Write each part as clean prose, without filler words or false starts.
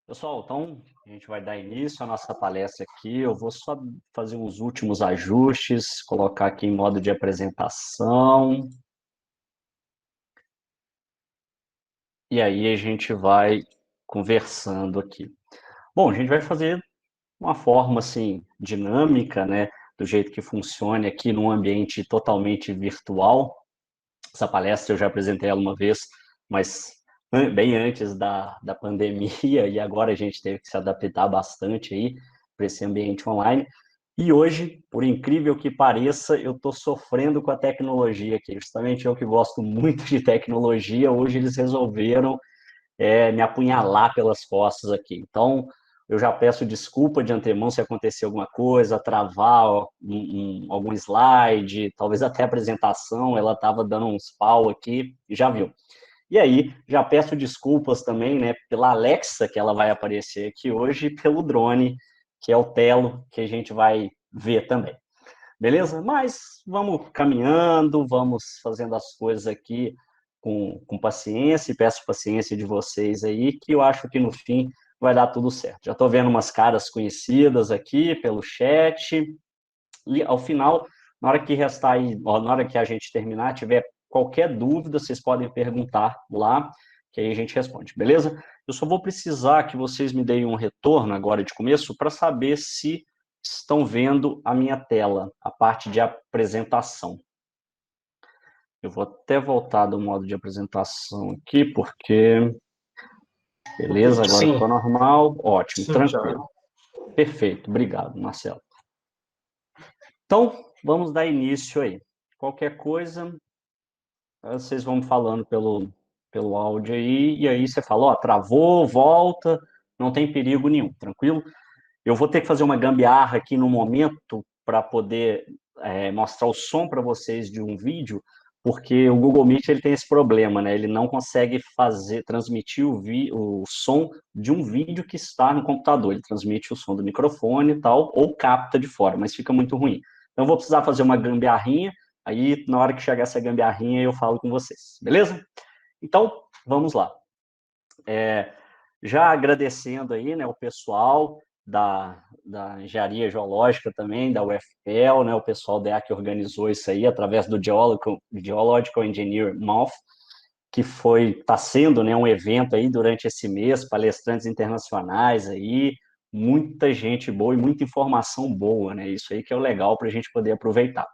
Pessoal, então a gente vai dar início à nossa palestra aqui. Eu vou só fazer uns últimos ajustes, colocar aqui em modo de apresentação. E aí a gente vai conversando aqui. Bom, a gente vai fazer uma forma assim dinâmica, né, do jeito que funcione aqui num ambiente totalmente virtual. Essa palestra eu já apresentei ela uma vez, mas bem antes da pandemia, e agora a gente teve que se adaptar bastante aí para esse ambiente online. E hoje, por incrível que pareça, eu estou sofrendo com a tecnologia aqui. Justamente eu que gosto muito de tecnologia, hoje eles resolveram me apunhalar pelas costas aqui. Então, eu já peço desculpa de antemão se acontecer alguma coisa, travar algum slide, talvez até a apresentação, ela estava dando uns pau aqui, já viu. E aí, já peço desculpas também, né, pela Alexa, que ela vai aparecer aqui hoje, e pelo drone, que é o Telo, que a gente vai ver também. Beleza? Mas vamos caminhando, vamos fazendo as coisas aqui com paciência, e peço paciência de vocês aí, que eu acho que no fim vai dar tudo certo. Já estou vendo umas caras conhecidas aqui pelo chat, e ao final, na hora que restar aí, na hora que a gente terminar, tiver qualquer dúvida, vocês podem perguntar lá, que aí a gente responde, beleza? Eu só vou precisar que vocês me deem um retorno agora de começo para saber se estão vendo a minha tela, a parte de apresentação. Eu vou até voltar do modo de apresentação aqui, porque... Beleza, agora ficou Sim, normal. Ótimo, sim, já. tranquilo. Perfeito, obrigado, Marcelo. Então, vamos dar início aí. Qualquer coisa, vocês vão falando pelo áudio aí, e aí você fala, ó, travou, volta, não tem perigo nenhum, tranquilo? Eu vou ter que fazer uma gambiarra aqui no momento para poder mostrar o som para vocês de um vídeo, porque o Google Meet ele tem esse problema, né? Ele não consegue transmitir o som de um vídeo que está no computador. Ele transmite o som do microfone e tal, ou capta de fora, mas fica muito ruim. Então, eu vou precisar fazer uma gambiarrinha, aí na hora que chegar essa gambiarrinha eu falo com vocês, beleza? Então, vamos lá. Já agradecendo aí, né, o pessoal da Engenharia Geológica também, da UFPEL, né, o pessoal da que organizou isso aí através do Geological Engineer Month, que está sendo, né, um evento aí durante esse mês, palestrantes internacionais aí, muita gente boa e muita informação boa, né, isso aí que é o legal para a gente poder aproveitar.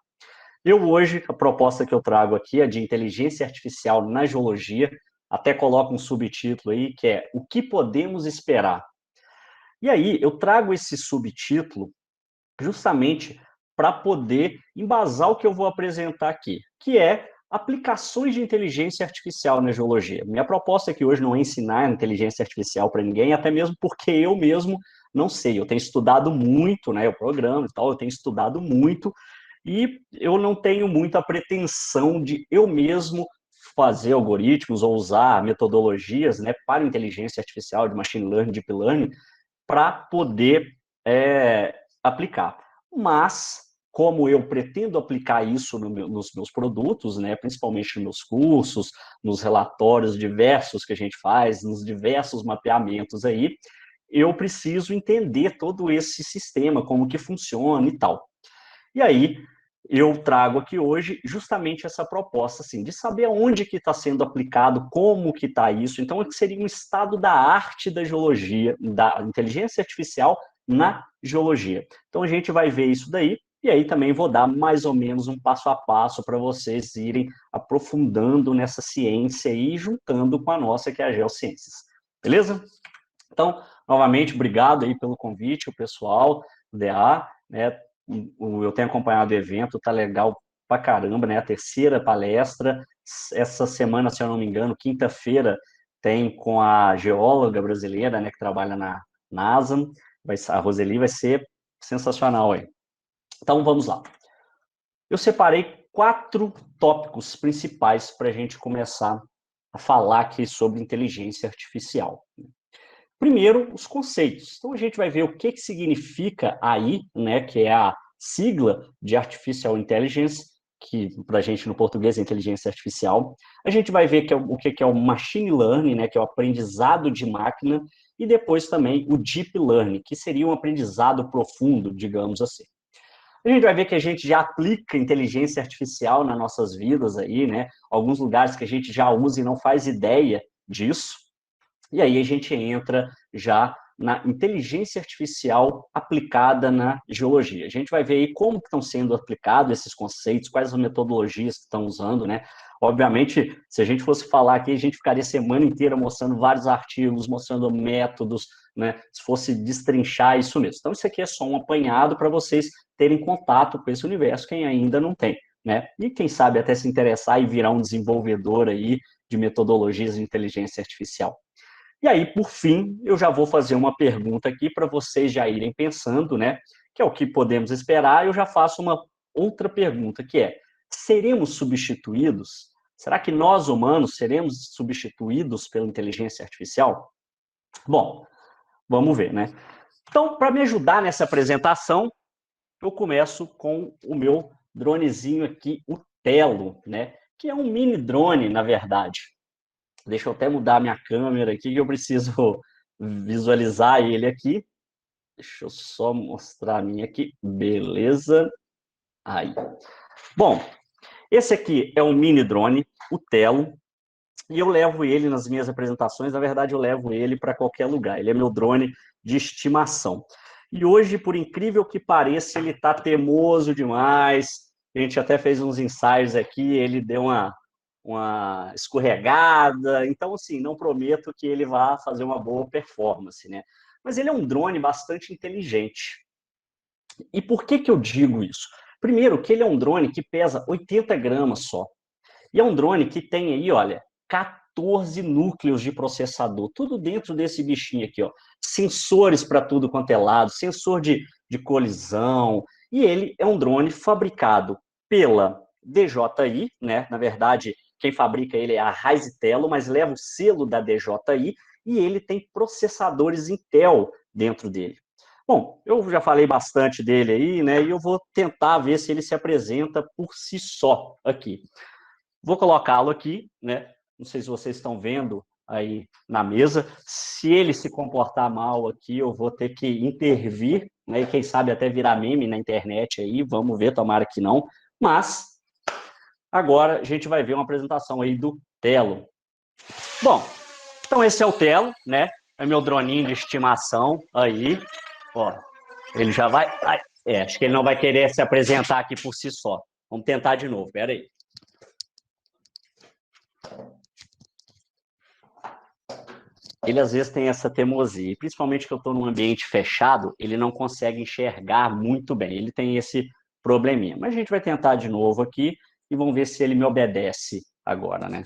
Eu hoje, a proposta que eu trago aqui é de inteligência artificial na geologia, até coloco um subtítulo aí, que é O que podemos esperar? E aí, eu trago esse subtítulo justamente para poder embasar o que eu vou apresentar aqui, que é aplicações de inteligência artificial na geologia. Minha proposta aqui hoje não é ensinar inteligência artificial para ninguém, até mesmo porque eu mesmo não sei. Eu tenho estudado muito, né, o programa e tal, eu tenho estudado muito, e eu não tenho muita pretensão de eu mesmo fazer algoritmos ou usar metodologias, né, para inteligência artificial, de machine learning, deep learning, para poder aplicar. Mas, como eu pretendo aplicar isso nos meus produtos, né, principalmente nos meus cursos, nos relatórios diversos que a gente faz, nos diversos mapeamentos aí, eu preciso entender todo esse sistema, como que funciona e tal. E aí, eu trago aqui hoje justamente essa proposta, assim, de saber onde que está sendo aplicado, como que está isso. Então, seria um estado da arte da geologia, da inteligência artificial na geologia. Então, a gente vai ver isso daí, e aí também vou dar mais ou menos um passo a passo para vocês irem aprofundando nessa ciência e juntando com a nossa, que é a geociências. Beleza? Então, novamente, obrigado aí pelo convite, o pessoal do DA, né? Eu tenho acompanhado o evento, tá legal pra caramba, né? A terceira palestra, essa semana, se eu não me engano, quinta-feira, tem com a geóloga brasileira, né, que trabalha na NASA, a Roseli, vai ser sensacional aí. Então, vamos lá. Eu separei 4 tópicos principais para a gente começar a falar aqui sobre inteligência artificial. Primeiro, os conceitos. Então, a gente vai ver o que significa AI, né, que é a sigla de Artificial Intelligence, que para a gente no português é inteligência artificial. A gente vai ver o que é o Machine Learning, né, que é o aprendizado de máquina, e depois também o Deep Learning, que seria um aprendizado profundo, digamos assim. A gente vai ver que a gente já aplica inteligência artificial nas nossas vidas aí, né? Alguns lugares que a gente já usa e não faz ideia disso. E aí a gente entra já na inteligência artificial aplicada na geologia. A gente vai ver aí como estão sendo aplicados esses conceitos, quais as metodologias que estão usando, né? Obviamente, se a gente fosse falar aqui, a gente ficaria a semana inteira mostrando vários artigos, mostrando métodos, né? Se fosse destrinchar isso mesmo. Então, isso aqui é só um apanhado para vocês terem contato com esse universo, quem ainda não tem, né? E quem sabe até se interessar e virar um desenvolvedor aí de metodologias de inteligência artificial. E aí, por fim, eu já vou fazer uma pergunta aqui para vocês já irem pensando, né? Que é o que podemos esperar. Eu já faço uma outra pergunta, que é: seremos substituídos? Será que nós, humanos, seremos substituídos pela inteligência artificial? Bom, vamos ver, né? Então, para me ajudar nessa apresentação, eu começo com o meu dronezinho aqui, o Telo, né? Que é um mini drone, na verdade. Deixa eu até mudar minha câmera aqui, que eu preciso visualizar ele aqui. Deixa eu só mostrar a minha aqui. Beleza. Aí. Bom, esse aqui é um mini drone, o Telo, e eu levo ele nas minhas apresentações. Na verdade, eu levo ele para qualquer lugar. Ele é meu drone de estimação. E hoje, por incrível que pareça, ele está teimoso demais. A gente até fez uns ensaios aqui, ele deu uma escorregada, então, assim, não prometo que ele vá fazer uma boa performance, né? Mas ele é um drone bastante inteligente. E por que eu digo isso? Primeiro, que ele é um drone que pesa 80 gramas só. E é um drone que tem aí, olha, 14 núcleos de processador, tudo dentro desse bichinho aqui, ó. Sensores para tudo quanto é lado, sensor de colisão. E ele é um drone fabricado pela DJI, né? Na verdade, quem fabrica ele é a Raiztelo, mas leva o selo da DJI e ele tem processadores Intel dentro dele. Bom, eu já falei bastante dele aí, né? E eu vou tentar ver se ele se apresenta por si só aqui. Vou colocá-lo aqui, né? Não sei se vocês estão vendo aí na mesa. Se ele se comportar mal aqui, eu vou ter que intervir, né? E quem sabe até virar meme na internet aí. Vamos ver, tomara que não. Mas agora a gente vai ver uma apresentação aí do Telo. Bom, então esse é o Telo, né? É meu droninho de estimação aí. Ó, ele já vai. Ai, acho que ele não vai querer se apresentar aqui por si só. Vamos tentar de novo, pera aí. Ele às vezes tem essa teimosia, principalmente que eu estou num ambiente fechado, ele não consegue enxergar muito bem, ele tem esse probleminha. Mas a gente vai tentar de novo aqui e vamos ver se ele me obedece agora, né?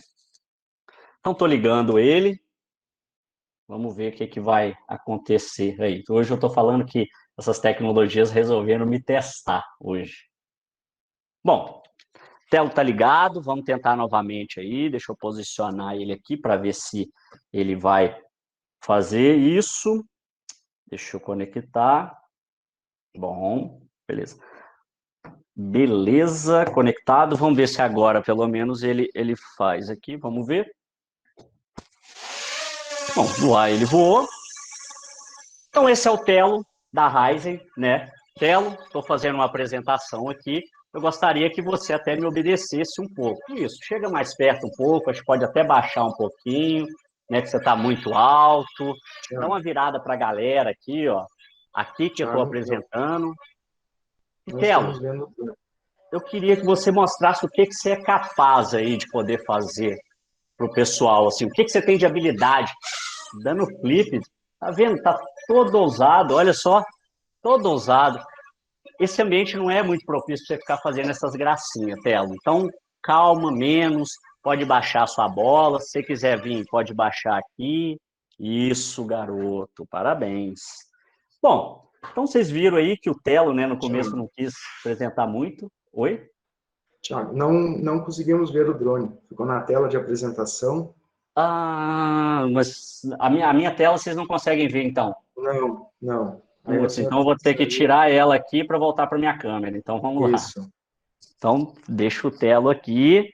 Então, estou ligando ele, vamos ver o que vai acontecer aí. Hoje eu estou falando que essas tecnologias resolveram me testar hoje. Bom, o Telo está ligado, vamos tentar novamente aí, deixa eu posicionar ele aqui para ver se ele vai fazer isso. Deixa eu conectar. Bom, beleza. Beleza, conectado. Vamos ver se agora, pelo menos, ele faz aqui. Vamos ver. Bom, voar ele voou. Então, esse é o Telo da Ryzen, né? Telo, estou fazendo uma apresentação aqui. Eu gostaria que você até me obedecesse um pouco. Isso, chega mais perto um pouco, acho que pode até baixar um pouquinho, né? Que você está muito alto. Dá uma virada para a galera aqui, ó. Aqui que eu estou apresentando. Não Telo, estamos vendo. eu queria que você mostrasse o que você é capaz aí de poder fazer para o pessoal, assim, o que você tem de habilidade. Dando flip, tá vendo? Tá todo ousado, olha só, todo ousado. Esse ambiente não é muito propício para você ficar fazendo essas gracinhas, Telo. Então, calma, menos, pode baixar a sua bola, se você quiser vir, pode baixar aqui. Isso, garoto, parabéns. Bom, então vocês viram aí que o Telo, né, no começo não quis apresentar muito. Oi? Tiago, não conseguimos ver o drone. Ficou na tela de apresentação. Ah, mas a minha tela vocês não conseguem ver, então. Não, não. Aí o Putz, senhor então eu vou ter que saiu. tirar ela aqui para voltar para minha câmera. Então vamos lá. Isso. Então, deixa o Telo aqui.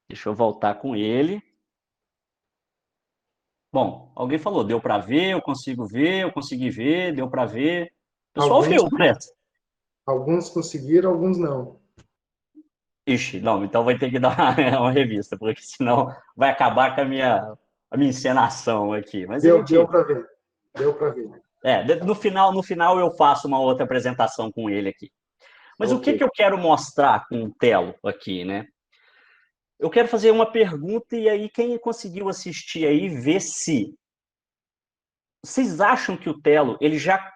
Deixa eu voltar com ele. Bom, alguém falou, deu para ver, eu consegui ver, deu para ver. O pessoal Alguns, viu, né? alguns conseguiram, alguns não. Ixi, não, então vai ter que dar uma revista, porque senão vai acabar com a minha encenação aqui. Mas a Deu gente, para ver. Deu para ver. no final eu faço uma outra apresentação com ele aqui. Mas o Ok. que eu quero mostrar com o Telo aqui, né? Eu quero fazer uma pergunta e aí quem conseguiu assistir aí, ver se vocês acham que o Telo ele já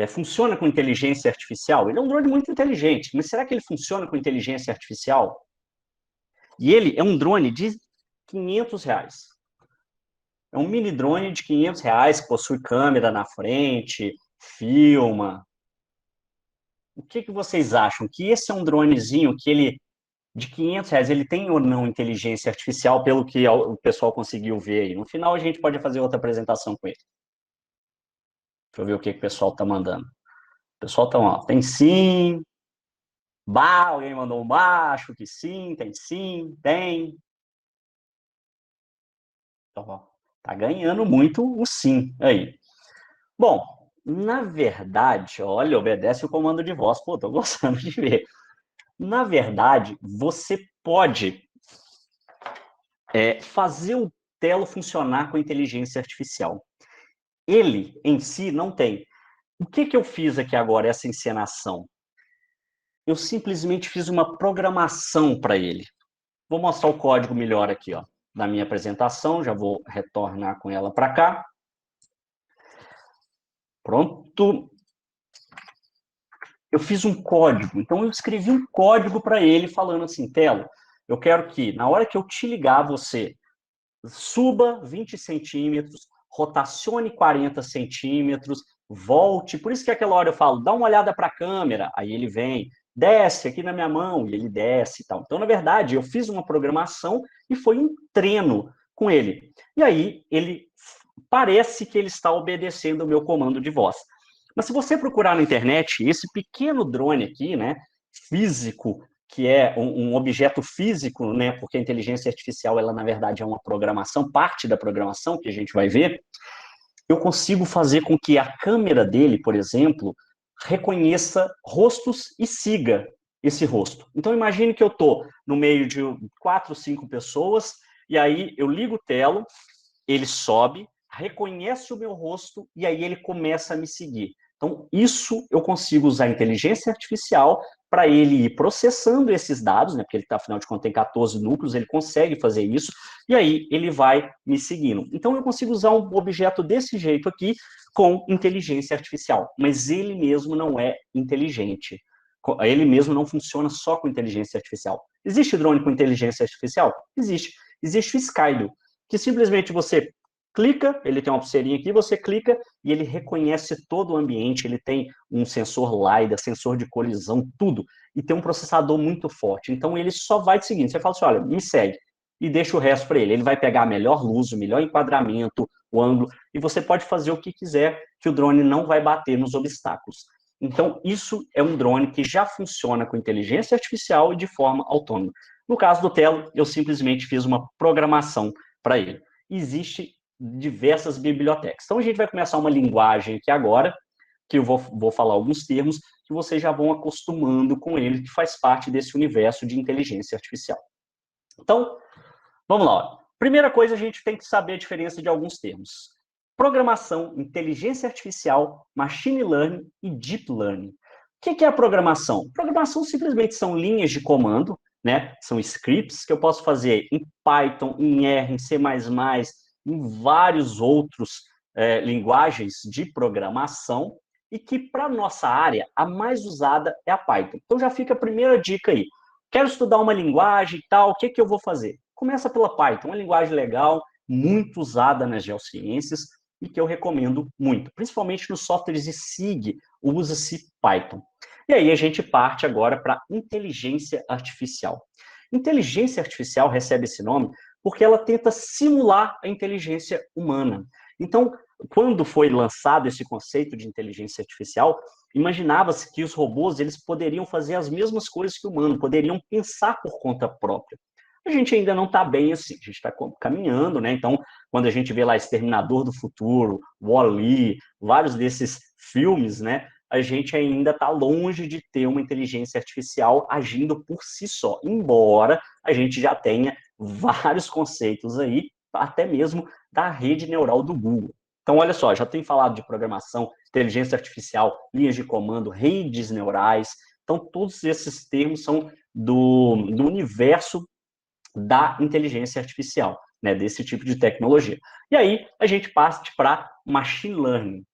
funciona com inteligência artificial? Ele é um drone muito inteligente, mas será que ele funciona com inteligência artificial? E ele é um drone de R$ 500. É um mini drone de R$ 500 que possui câmera na frente, filma. O que vocês acham? Que esse é um dronezinho que ele de R$ 500, ele tem ou não inteligência artificial, pelo que o pessoal conseguiu ver aí? No final a gente pode fazer outra apresentação com ele. Deixa eu ver o que o pessoal está mandando. O pessoal está, ó, tem sim. Bah, alguém mandou um baixo, que sim, tem. Então, ó, tá ganhando muito o sim aí. Bom, na verdade, olha, obedece o comando de voz. Pô, tô gostando de ver. Na verdade, você pode fazer o Telo funcionar com inteligência artificial. Ele, em si, não tem. O que eu fiz aqui agora, essa encenação? Eu simplesmente fiz uma programação para ele. Vou mostrar o código melhor aqui, ó, da minha apresentação. Já vou retornar com ela para cá. Pronto. Eu fiz um código. Então, eu escrevi um código para ele falando assim, Telo, eu quero que, na hora que eu te ligar, você suba 20 centímetros, rotacione 40 centímetros, volte. Por isso que aquela hora eu falo, dá uma olhada para a câmera. Aí ele vem, desce aqui na minha mão, e ele desce e tal. Então, na verdade, eu fiz uma programação e foi um treino com ele. E aí, ele parece que ele está obedecendo o meu comando de voz. Mas se você procurar na internet, esse pequeno drone aqui, né, físico, que é um objeto físico, né, porque a inteligência artificial, ela na verdade é uma programação, parte da programação que a gente vai ver, eu consigo fazer com que a câmera dele, por exemplo, reconheça rostos e siga esse rosto. Então imagine que eu estou no meio de 4, 5 pessoas, e aí eu ligo o Telo, ele sobe, reconhece o meu rosto e aí ele começa a me seguir. Então, isso eu consigo usar a inteligência artificial para ele ir processando esses dados, né? Porque ele, afinal de contas, tem 14 núcleos, ele consegue fazer isso, e aí ele vai me seguindo. Então, eu consigo usar um objeto desse jeito aqui com inteligência artificial, mas ele mesmo não é inteligente. Ele mesmo não funciona só com inteligência artificial. Existe drone com inteligência artificial? Existe. Existe o Skydio, que simplesmente você clica, ele tem uma pulseirinha aqui, você clica e ele reconhece todo o ambiente, ele tem um sensor LiDAR, sensor de colisão, tudo, e tem um processador muito forte. Então ele só vai te seguindo. Você fala assim, olha, me segue, e deixa o resto para ele. Ele vai pegar a melhor luz, o melhor enquadramento, o ângulo, e você pode fazer o que quiser, que o drone não vai bater nos obstáculos. Então, isso é um drone que já funciona com inteligência artificial e de forma autônoma. No caso do Telo, eu simplesmente fiz uma programação para ele. Existe diversas bibliotecas. Então, a gente vai começar uma linguagem aqui agora, que eu vou falar alguns termos, que vocês já vão acostumando com ele, que faz parte desse universo de inteligência artificial. Então, vamos lá. Primeira coisa, a gente tem que saber a diferença de alguns termos. Programação, inteligência artificial, machine learning e deep learning. O que é a programação? Programação simplesmente são linhas de comando, né? São scripts que eu posso fazer em Python, em R, em C++, em vários outros linguagens de programação, e que, para a nossa área, a mais usada é a Python. Então, já fica a primeira dica aí. Quero estudar uma linguagem e tal, o que eu vou fazer? Começa pela Python, uma linguagem legal, muito usada nas geociências e que eu recomendo muito. Principalmente nos softwares de SIG, usa-se Python. E aí a gente parte agora para inteligência artificial. Inteligência artificial recebe esse nome porque ela tenta simular a inteligência humana. Então, quando foi lançado esse conceito de inteligência artificial, imaginava-se que os robôs eles poderiam fazer as mesmas coisas que o humano, poderiam pensar por conta própria. A gente ainda não está bem assim, a gente está caminhando, né? Então, quando a gente vê lá Exterminador do Futuro, Wall-E, vários desses filmes, né? A gente ainda está longe de ter uma inteligência artificial agindo por si só, embora a gente já tenha vários conceitos aí, até mesmo da rede neural do Google. Então, olha só, já tem falado de programação, inteligência artificial, linhas de comando, redes neurais. Então, todos esses termos são do universo da inteligência artificial, né, desse tipo de tecnologia. E aí, a gente parte para machine learning.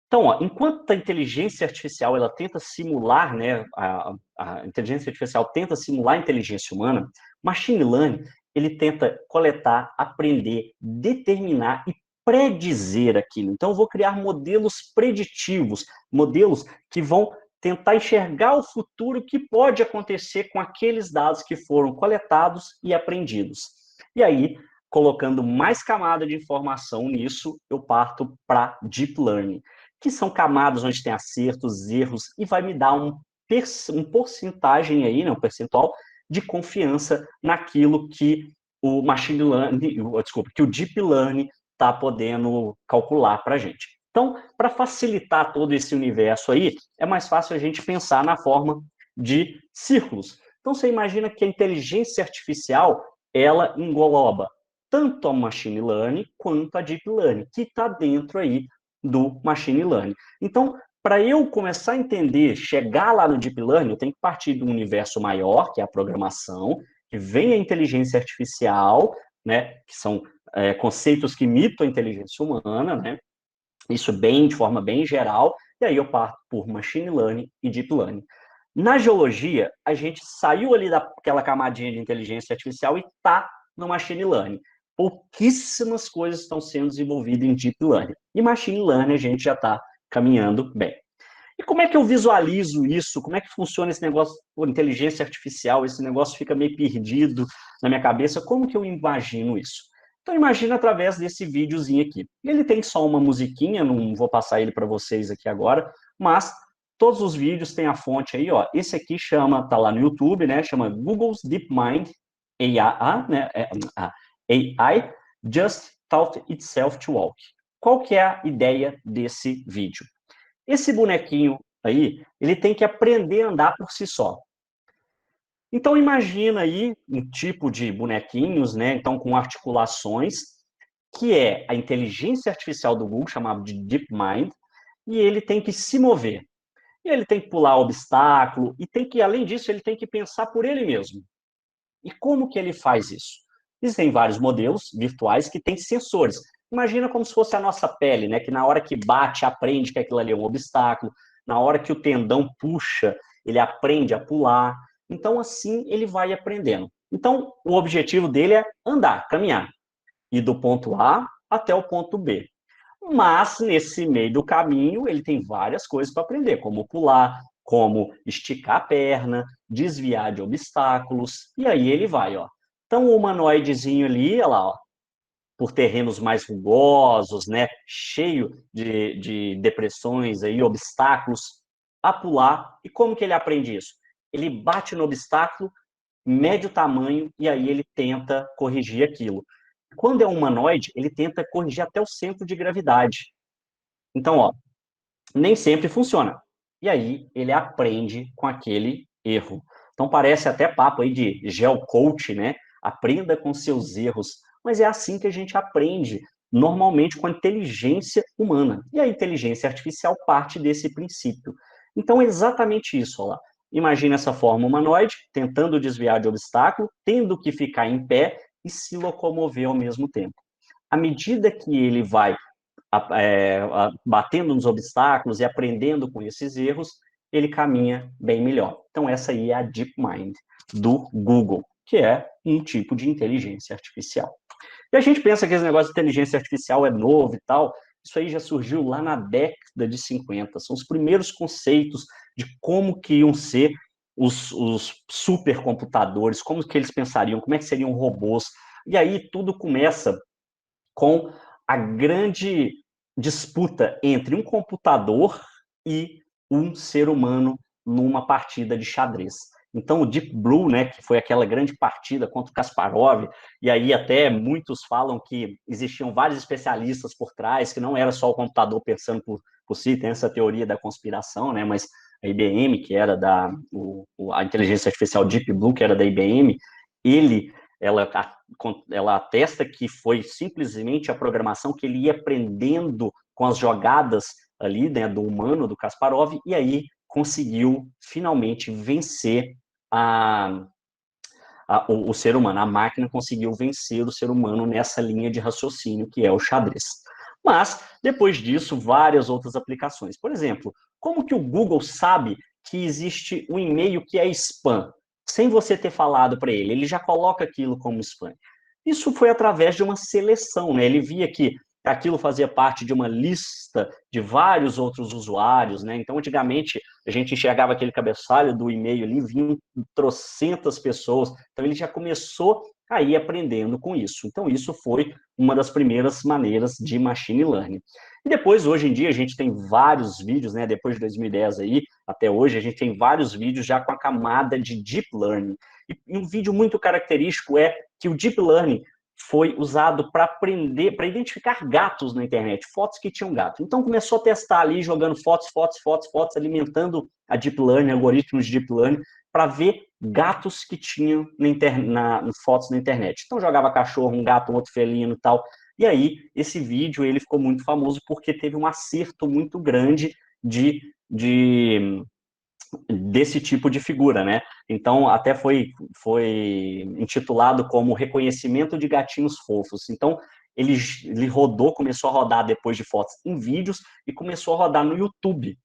Então, ó, enquanto a inteligência artificial ela tenta simular, né, a inteligência artificial tenta simular a inteligência humana, machine learning ele tenta coletar, aprender, determinar e predizer aquilo. Então, eu vou criar modelos preditivos, modelos que vão tentar enxergar o futuro que pode acontecer com aqueles dados que foram coletados e aprendidos. E aí, colocando mais camada de informação nisso, eu parto para deep learning, que são camadas onde tem acertos, erros, e vai me dar um porcentagem aí, né, um percentual de confiança naquilo que o machine learning, desculpa, que o deep learning está podendo calcular para a gente. Então, para facilitar todo esse universo aí, é mais fácil a gente pensar na forma de círculos. Então, você imagina que a inteligência artificial, ela engloba tanto a machine learning quanto a deep learning, que está dentro aí do machine learning. Então, para eu começar a entender, chegar lá no deep learning, eu tenho que partir de um universo maior, que é a programação, que vem a inteligência artificial, né, que são conceitos que imitam a inteligência humana, né, isso bem, de forma bem geral, e aí eu parto por machine learning e deep learning. Na geologia, a gente saiu ali daquela camadinha de inteligência artificial e está no machine learning. Pouquíssimas coisas estão sendo desenvolvidas em deep learning. E machine learning a gente já está caminhando bem. E como é que eu visualizo isso? Como é que funciona esse negócio por inteligência artificial? Esse negócio fica meio perdido na minha cabeça. Como que eu imagino isso? Então, imagina através desse videozinho aqui. Ele tem só uma musiquinha, não vou passar ele para vocês aqui agora, mas todos os vídeos têm a fonte aí, ó. Esse aqui chama, tá lá no YouTube, né? Chama Google's DeepMind AI, né? AI Just Taught Itself to Walk. Qual que é a ideia desse vídeo? Esse bonequinho aí, ele tem que aprender a andar por si só. Então, imagina aí um tipo de bonequinhos, né? Então, com articulações, que é a inteligência artificial do Google, chamado de DeepMind, e ele tem que se mover. E ele tem que pular obstáculo, e tem que, além disso, ele tem que pensar por ele mesmo. E como que ele faz isso? Existem vários modelos virtuais que têm sensores. Imagina como se fosse a nossa pele, né? Que na hora que bate, aprende que aquilo ali é um obstáculo. Na hora que o tendão puxa, ele aprende a pular. Então, assim, ele vai aprendendo. Então, o objetivo dele é andar, caminhar. Ir do ponto A até o ponto B. Mas, nesse meio do caminho, ele tem várias coisas para aprender, como pular, como esticar a perna, desviar de obstáculos, e aí ele vai, ó. Então, o humanoidezinho ali, olha lá, ó, por terrenos mais rugosos, né, cheio de depressões aí, obstáculos, a pular. E como que ele aprende isso? Ele bate no obstáculo, mede o tamanho e aí ele tenta corrigir aquilo. Quando é um humanoide, ele tenta corrigir até o centro de gravidade. Então, ó, nem sempre funciona. E aí ele aprende com aquele erro. Então parece até papo aí de geocoach, né? Aprenda com seus erros. Mas é assim que a gente aprende, normalmente com a inteligência humana. E a inteligência artificial parte desse princípio. Então é exatamente isso, ó lá. Imagina essa forma humanoide, tentando desviar de obstáculo, tendo que ficar em pé e se locomover ao mesmo tempo. À medida que ele vai batendo nos obstáculos e aprendendo com esses erros, ele caminha bem melhor. Então, essa aí é a DeepMind do Google, que é um tipo de inteligência artificial. E a gente pensa que esse negócio de inteligência artificial é novo e tal, isso aí já surgiu lá na década de 50. São os primeiros conceitos de como que iam ser os supercomputadores, como que eles pensariam, como é que seriam robôs. E aí tudo começa com a grande disputa entre um computador e um ser humano numa partida de xadrez. Então, o Deep Blue, né, que foi aquela grande partida contra o Kasparov, e aí até muitos falam que existiam vários especialistas por trás, que não era só o computador pensando por si, tem essa teoria da conspiração, né, mas a IBM, que era a inteligência artificial Deep Blue, que era da IBM, ela atesta que foi simplesmente a programação que ele ia aprendendo com as jogadas ali, né, do humano, do Kasparov, e aí conseguiu finalmente vencer o ser humano. A máquina conseguiu vencer o ser humano nessa linha de raciocínio que é o xadrez. Mas, depois disso, várias outras aplicações. Por exemplo, como que o Google sabe que existe um e-mail que é spam? Sem você ter falado para ele, ele já coloca aquilo como spam. Isso foi através de uma seleção, né? Ele via que aquilo fazia parte de uma lista de vários outros usuários, né? Então, antigamente, a gente enxergava aquele cabeçalho do e-mail ali, vinham trocentas pessoas. Então, ele já começou a ir aprendendo com isso. Então, isso foi uma das primeiras maneiras de machine learning. E depois, hoje em dia, a gente tem vários vídeos, né? Depois de 2010 aí, até hoje, a gente tem vários vídeos já com a camada de deep learning. E um vídeo muito característico é que o deep learning foi usado para aprender, para identificar gatos na internet, fotos que tinham gato. Então começou a testar ali, jogando fotos, alimentando a deep learning, algoritmos de deep learning, para ver gatos que tinham fotos na internet. Então jogava cachorro, um gato, um outro felino e tal. E aí esse vídeo ele ficou muito famoso porque teve um acerto muito grande desse tipo de figura, né? Então, até foi intitulado como reconhecimento de gatinhos fofos. Então, ele rodou, começou a rodar depois de fotos em vídeos e começou a rodar no YouTube.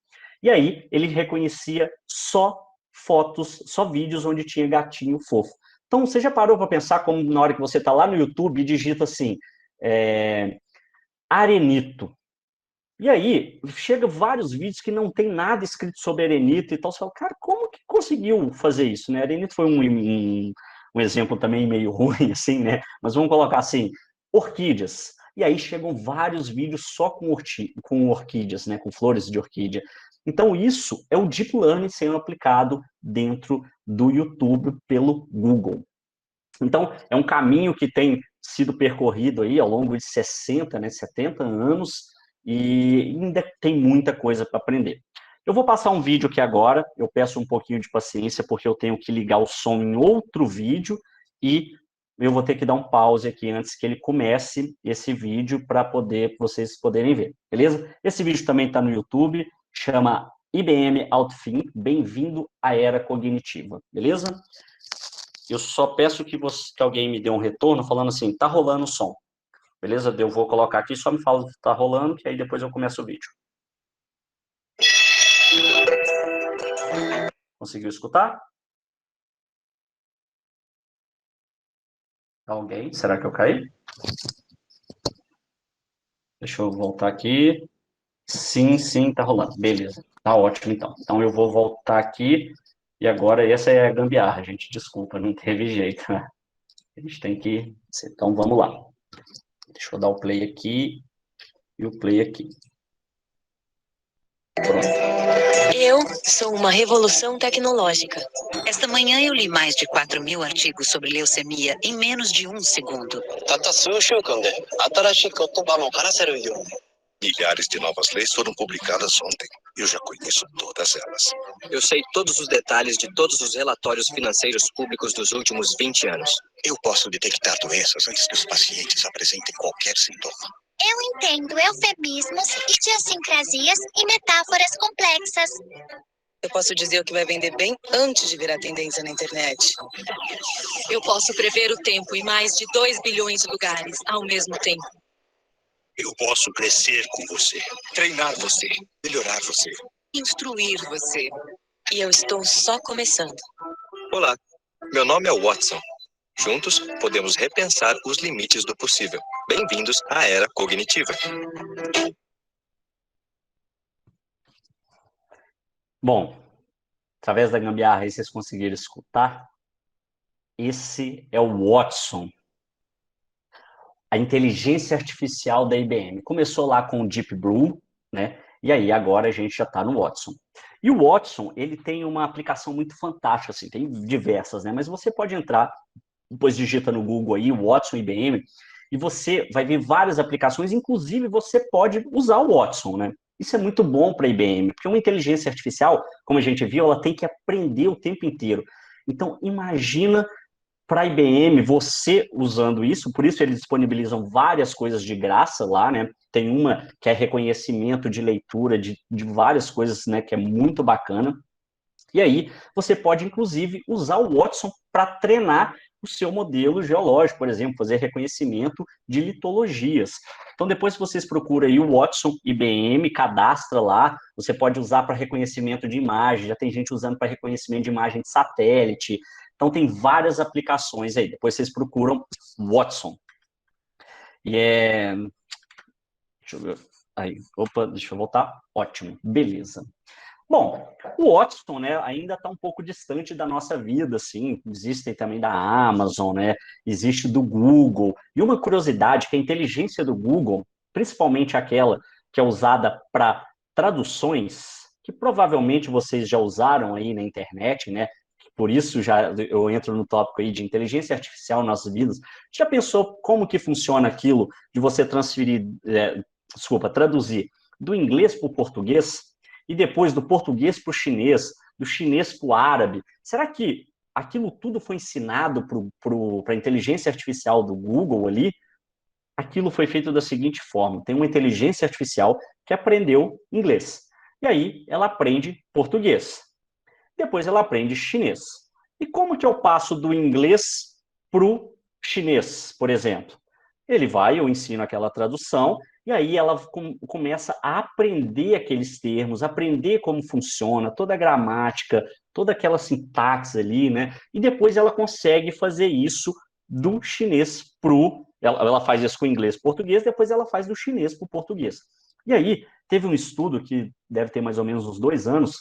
E aí, ele reconhecia só fotos, só vídeos onde tinha gatinho fofo. Então, você já parou para pensar como na hora que você está lá no YouTube e digita assim, arenito. E aí, chega vários vídeos que não tem nada escrito sobre arenito e tal. Você fala, cara, como que conseguiu fazer isso, né? Arenito foi um exemplo também meio ruim, assim, né? Mas vamos colocar assim, orquídeas. E aí chegam vários vídeos só com orquídeas, né? Com flores de orquídea. Então, isso é o Deep Learning sendo aplicado dentro do YouTube pelo Google. Então, é um caminho que tem sido percorrido aí ao longo de 60, né, 70 anos, e ainda tem muita coisa para aprender. Eu vou passar um vídeo aqui agora, eu peço um pouquinho de paciência, porque eu tenho que ligar o som em outro vídeo, e eu vou ter que dar um pause aqui antes que ele comece esse vídeo para vocês poderem ver, beleza? Esse vídeo também está no YouTube, chama IBM Outthink, bem-vindo à era cognitiva, beleza? Eu só peço que alguém me dê um retorno falando assim, tá rolando o som. Beleza? Eu vou colocar aqui, só me fala se tá rolando, que aí depois eu começo o vídeo. Conseguiu escutar? Alguém? Será que eu caí? Deixa eu voltar aqui. Sim, tá rolando. Beleza. Tá ótimo, então. Então eu vou voltar aqui. E agora essa é a gambiarra, gente. Desculpa, não teve jeito. Né? A gente tem que... Então vamos lá. Deixa eu dar o play aqui e o play aqui. Pronto. Eu sou uma revolução tecnológica. Esta manhã eu li mais de 4.000 artigos sobre leucemia em menos de um segundo. Milhares de novas leis foram publicadas ontem. Eu já conheço todas elas. Eu sei todos os detalhes de todos os relatórios financeiros públicos dos últimos 20 anos. Eu posso detectar doenças antes que os pacientes apresentem qualquer sintoma. Eu entendo eufemismos, idiosincrasias e metáforas complexas. Eu posso dizer o que vai vender bem antes de virar tendência na internet. Eu posso prever o tempo em mais de 2 bilhões de lugares ao mesmo tempo. Eu posso crescer com você, treinar você, melhorar você. Instruir você. E eu estou só começando. Olá, meu nome é Watson. Juntos, podemos repensar os limites do possível. Bem-vindos à era cognitiva. Bom, através da gambiarra aí vocês conseguiram escutar? Esse é o Watson, a inteligência artificial da IBM. Começou lá com o Deep Blue, né? E aí agora a gente já está no Watson. E o Watson, ele tem uma aplicação muito fantástica, assim, tem diversas, né? Mas você pode entrar, depois digita no Google aí, Watson IBM, e você vai ver várias aplicações, inclusive você pode usar o Watson, né? Isso é muito bom para a IBM, porque uma inteligência artificial, como a gente viu, ela tem que aprender o tempo inteiro. Então, imagina para a IBM, você usando isso, por isso eles disponibilizam várias coisas de graça lá, né? Tem uma que é reconhecimento de leitura de várias coisas, né? Que é muito bacana. E aí, você pode, inclusive, usar o Watson para treinar o seu modelo geológico, por exemplo, fazer reconhecimento de litologias. Então, depois que vocês procuram aí o Watson IBM, cadastra lá, você pode usar para reconhecimento de imagem, já tem gente usando para reconhecimento de imagem de satélite. Então, tem várias aplicações aí. Depois vocês procuram Watson. E deixa eu ver. Aí, opa, deixa eu voltar. Ótimo, beleza. Bom, o Watson, né, ainda está um pouco distante da nossa vida, assim, existem também da Amazon, né, existe do Google, e uma curiosidade que a inteligência do Google, principalmente aquela que é usada para traduções, que provavelmente vocês já usaram aí na internet, né, por isso já eu entro no tópico aí de inteligência artificial nas nossas vidas, já pensou como que funciona aquilo de você traduzir do inglês para o português, e depois do português para o chinês, do chinês para o árabe? Será que aquilo tudo foi ensinado para a inteligência artificial do Google ali? Aquilo foi feito da seguinte forma: tem uma inteligência artificial que aprendeu inglês, e aí ela aprende português, depois ela aprende chinês. E como que eu passo do inglês para o chinês, por exemplo? Eu ensino aquela tradução, e aí ela começa a aprender aqueles termos, aprender como funciona, toda a gramática, toda aquela sintaxe ali, né? E depois ela consegue fazer isso do chinês ela faz isso com o inglês e português, depois ela faz do chinês para o português. E aí, teve um estudo que deve ter mais ou menos uns 2 anos,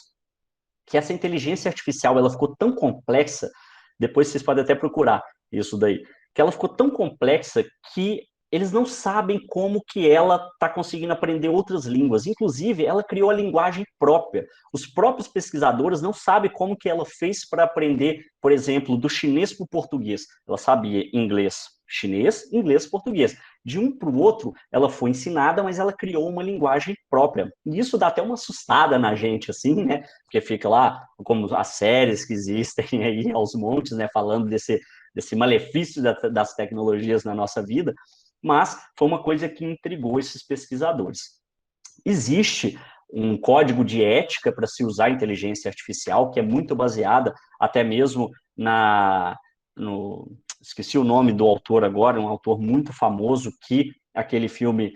que essa inteligência artificial, ela ficou tão complexa, depois vocês podem até procurar isso daí, que ela ficou tão complexa que eles não sabem como que ela está conseguindo aprender outras línguas. Inclusive, ela criou a linguagem própria. Os próprios pesquisadores não sabem como que ela fez para aprender, por exemplo, do chinês para o português. Ela sabia inglês, chinês, inglês, português. De um para o outro, ela foi ensinada, mas ela criou uma linguagem própria. E isso dá até uma assustada na gente, assim, né? Porque fica lá, como as séries que existem aí aos montes, né? Falando desse malefício das tecnologias na nossa vida. Mas foi uma coisa que intrigou esses pesquisadores. Existe um código de ética para se usar inteligência artificial, que é muito baseada até mesmo esqueci o nome do autor agora, um autor muito famoso, que aquele filme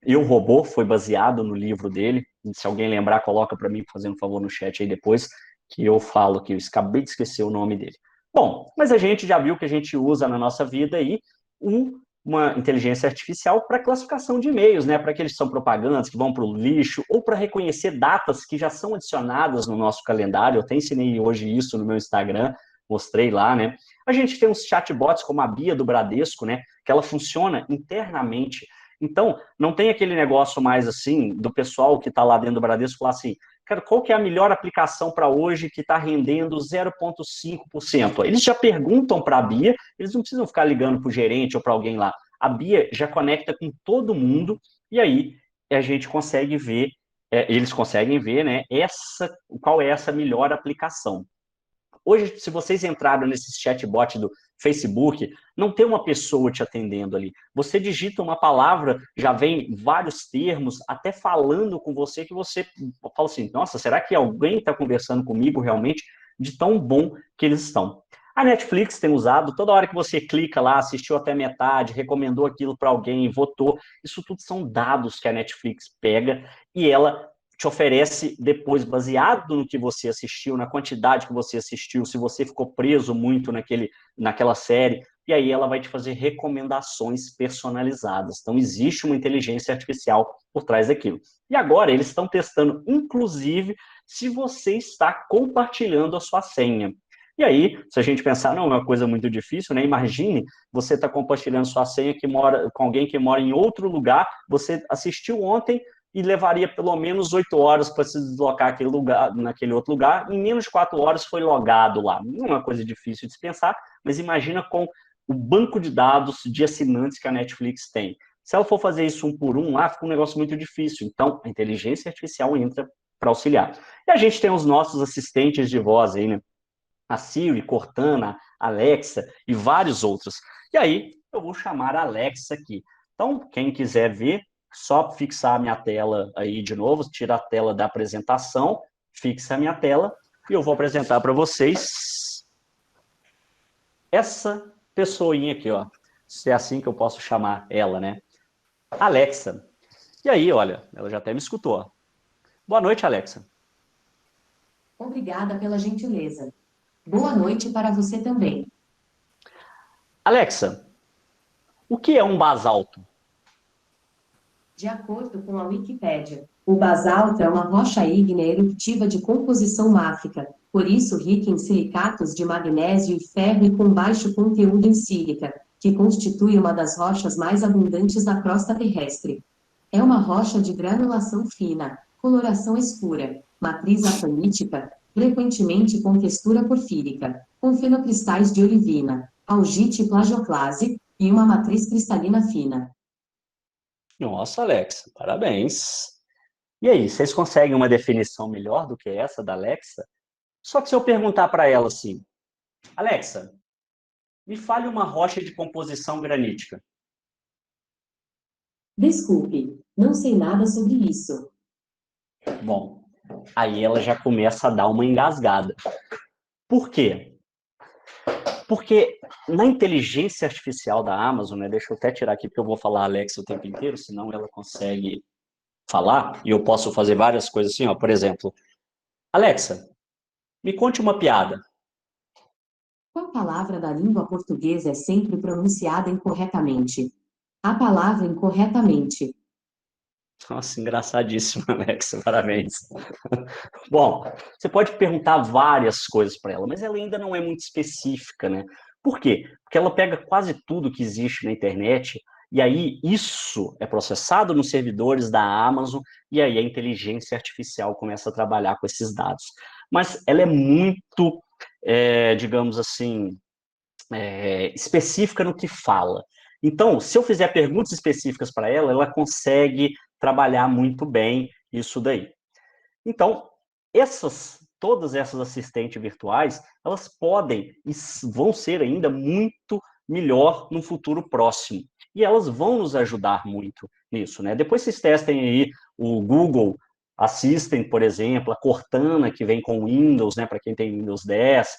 Eu, Robô foi baseado no livro dele. Se alguém lembrar, coloca para mim, fazendo um favor no chat aí depois, que eu falo que eu acabei de esquecer o nome dele. Bom, mas a gente já viu que a gente usa na nossa vida aí uma inteligência artificial para classificação de e-mails, né? Para aqueles que são propagandas, que vão para o lixo, ou para reconhecer datas que já são adicionadas no nosso calendário. Eu até ensinei hoje isso no meu Instagram, mostrei lá, né? A gente tem uns chatbots como a Bia do Bradesco, né? Que ela funciona internamente. Então, não tem aquele negócio mais assim, do pessoal que está lá dentro do Bradesco falar assim, cara, qual que é a melhor aplicação para hoje que está rendendo 0,5%? Eles já perguntam para a Bia, eles não precisam ficar ligando para o gerente ou para alguém lá. A Bia já conecta com todo mundo, e aí a gente consegue ver, eles conseguem ver, né, qual é essa melhor aplicação. Hoje, se vocês entraram nesse chatbot do Facebook, não tem uma pessoa te atendendo ali. Você digita uma palavra, já vem vários termos, até falando com você, que você fala assim, nossa, será que alguém está conversando comigo realmente? De tão bom que eles estão. A Netflix tem usado, toda hora que você clica lá, assistiu até metade, recomendou aquilo para alguém, votou, isso tudo são dados que a Netflix pega e ela te oferece depois, baseado no que você assistiu, na quantidade que você assistiu, se você ficou preso muito naquela série, e aí ela vai te fazer recomendações personalizadas. Então, existe uma inteligência artificial por trás daquilo. E agora, eles estão testando, inclusive, se você está compartilhando a sua senha. E aí, se a gente pensar, não é uma coisa muito difícil, né? Imagine você está compartilhando sua senha com alguém que mora em outro lugar, você assistiu ontem e levaria pelo menos 8 horas para se deslocar naquele outro lugar. Em menos de 4 horas foi logado lá. Não é uma coisa difícil de se pensar, mas imagina com o banco de dados de assinantes que a Netflix tem. Se ela for fazer isso um por um lá, fica um negócio muito difícil. Então, a inteligência artificial entra para auxiliar. E a gente tem os nossos assistentes de voz aí, né? A Siri, Cortana, Alexa e vários outros. E aí, eu vou chamar a Alexa aqui. Então, quem quiser ver, só fixar a minha tela aí de novo, tira a tela da apresentação, fixa a minha tela, e eu vou apresentar para vocês essa pessoinha aqui, ó. Se é assim que eu posso chamar ela, né? Alexa. E aí, olha, ela já até me escutou, ó. Boa noite, Alexa. Obrigada pela gentileza. Boa noite para você também. Alexa, o que é um basalto? De acordo com a Wikipédia, o basalto é uma rocha ígnea eruptiva de composição máfica, por isso rica em silicatos de magnésio e ferro e com baixo conteúdo em sílica, que constitui uma das rochas mais abundantes da crosta terrestre. É uma rocha de granulação fina, coloração escura, matriz apanítica, frequentemente com textura porfírica, com fenocristais de olivina, augite e plagioclase, e uma matriz cristalina fina. Nossa, Alexa, parabéns. E aí, vocês conseguem uma definição melhor do que essa da Alexa? Só que se eu perguntar para ela assim, Alexa, me fale uma rocha de composição granítica. Desculpe, não sei nada sobre isso. Bom, aí ela já começa a dar uma engasgada. Por quê? Porque na inteligência artificial da Amazon, né, deixa eu até tirar aqui porque eu vou falar Alexa o tempo inteiro, senão ela consegue falar, e eu posso fazer várias coisas assim, ó, por exemplo, Alexa, me conte uma piada. Qual palavra da língua portuguesa é sempre pronunciada incorretamente? A palavra incorretamente. Nossa, engraçadíssimo, Alexa, parabéns. Bom, você pode perguntar várias coisas para ela, mas ela ainda não é muito específica, né? Por quê? Porque ela pega quase tudo que existe na internet, e aí isso é processado nos servidores da Amazon, e aí a inteligência artificial começa a trabalhar com esses dados. Mas ela é muito, digamos assim, específica no que fala. Então, se eu fizer perguntas específicas para ela, ela consegue trabalhar muito bem isso daí. Então, todas essas assistentes virtuais, elas podem e vão ser ainda muito melhor no futuro próximo. E elas vão nos ajudar muito nisso, né? Depois vocês testem aí o Google Assistant, por exemplo, a Cortana, que vem com Windows, né, para quem tem Windows 10,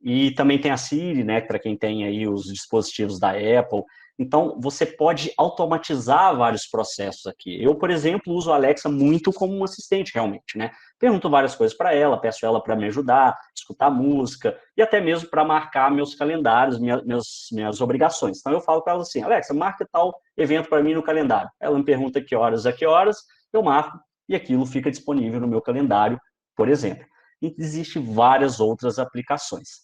e também tem a Siri, né, para quem tem aí os dispositivos da Apple. Então, você pode automatizar vários processos aqui. Eu, por exemplo, uso a Alexa muito como um assistente, realmente, né? Pergunto várias coisas para ela, peço ela para me ajudar, escutar música, e até mesmo para marcar meus calendários, minhas obrigações. Então, eu falo para ela assim, Alexa, marca tal evento para mim no calendário. Ela me pergunta que horas a que horas, eu marco, e aquilo fica disponível no meu calendário, por exemplo. E existem várias outras aplicações.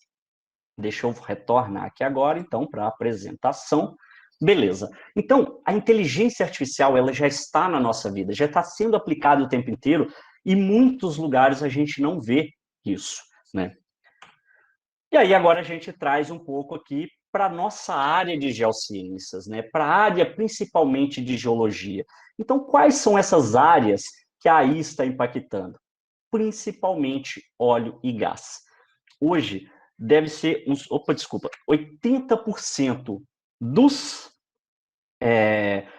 Deixa eu retornar aqui agora, então, para a apresentação. Beleza. Então, a inteligência artificial, ela já está na nossa vida, já está sendo aplicada o tempo inteiro, e em muitos lugares a gente não vê isso, né? E aí, agora a gente traz um pouco aqui para a nossa área de geociências, né? Para a área principalmente de geologia. Então, quais são essas áreas que a AI está impactando? Principalmente óleo e gás. Hoje, deve ser 80%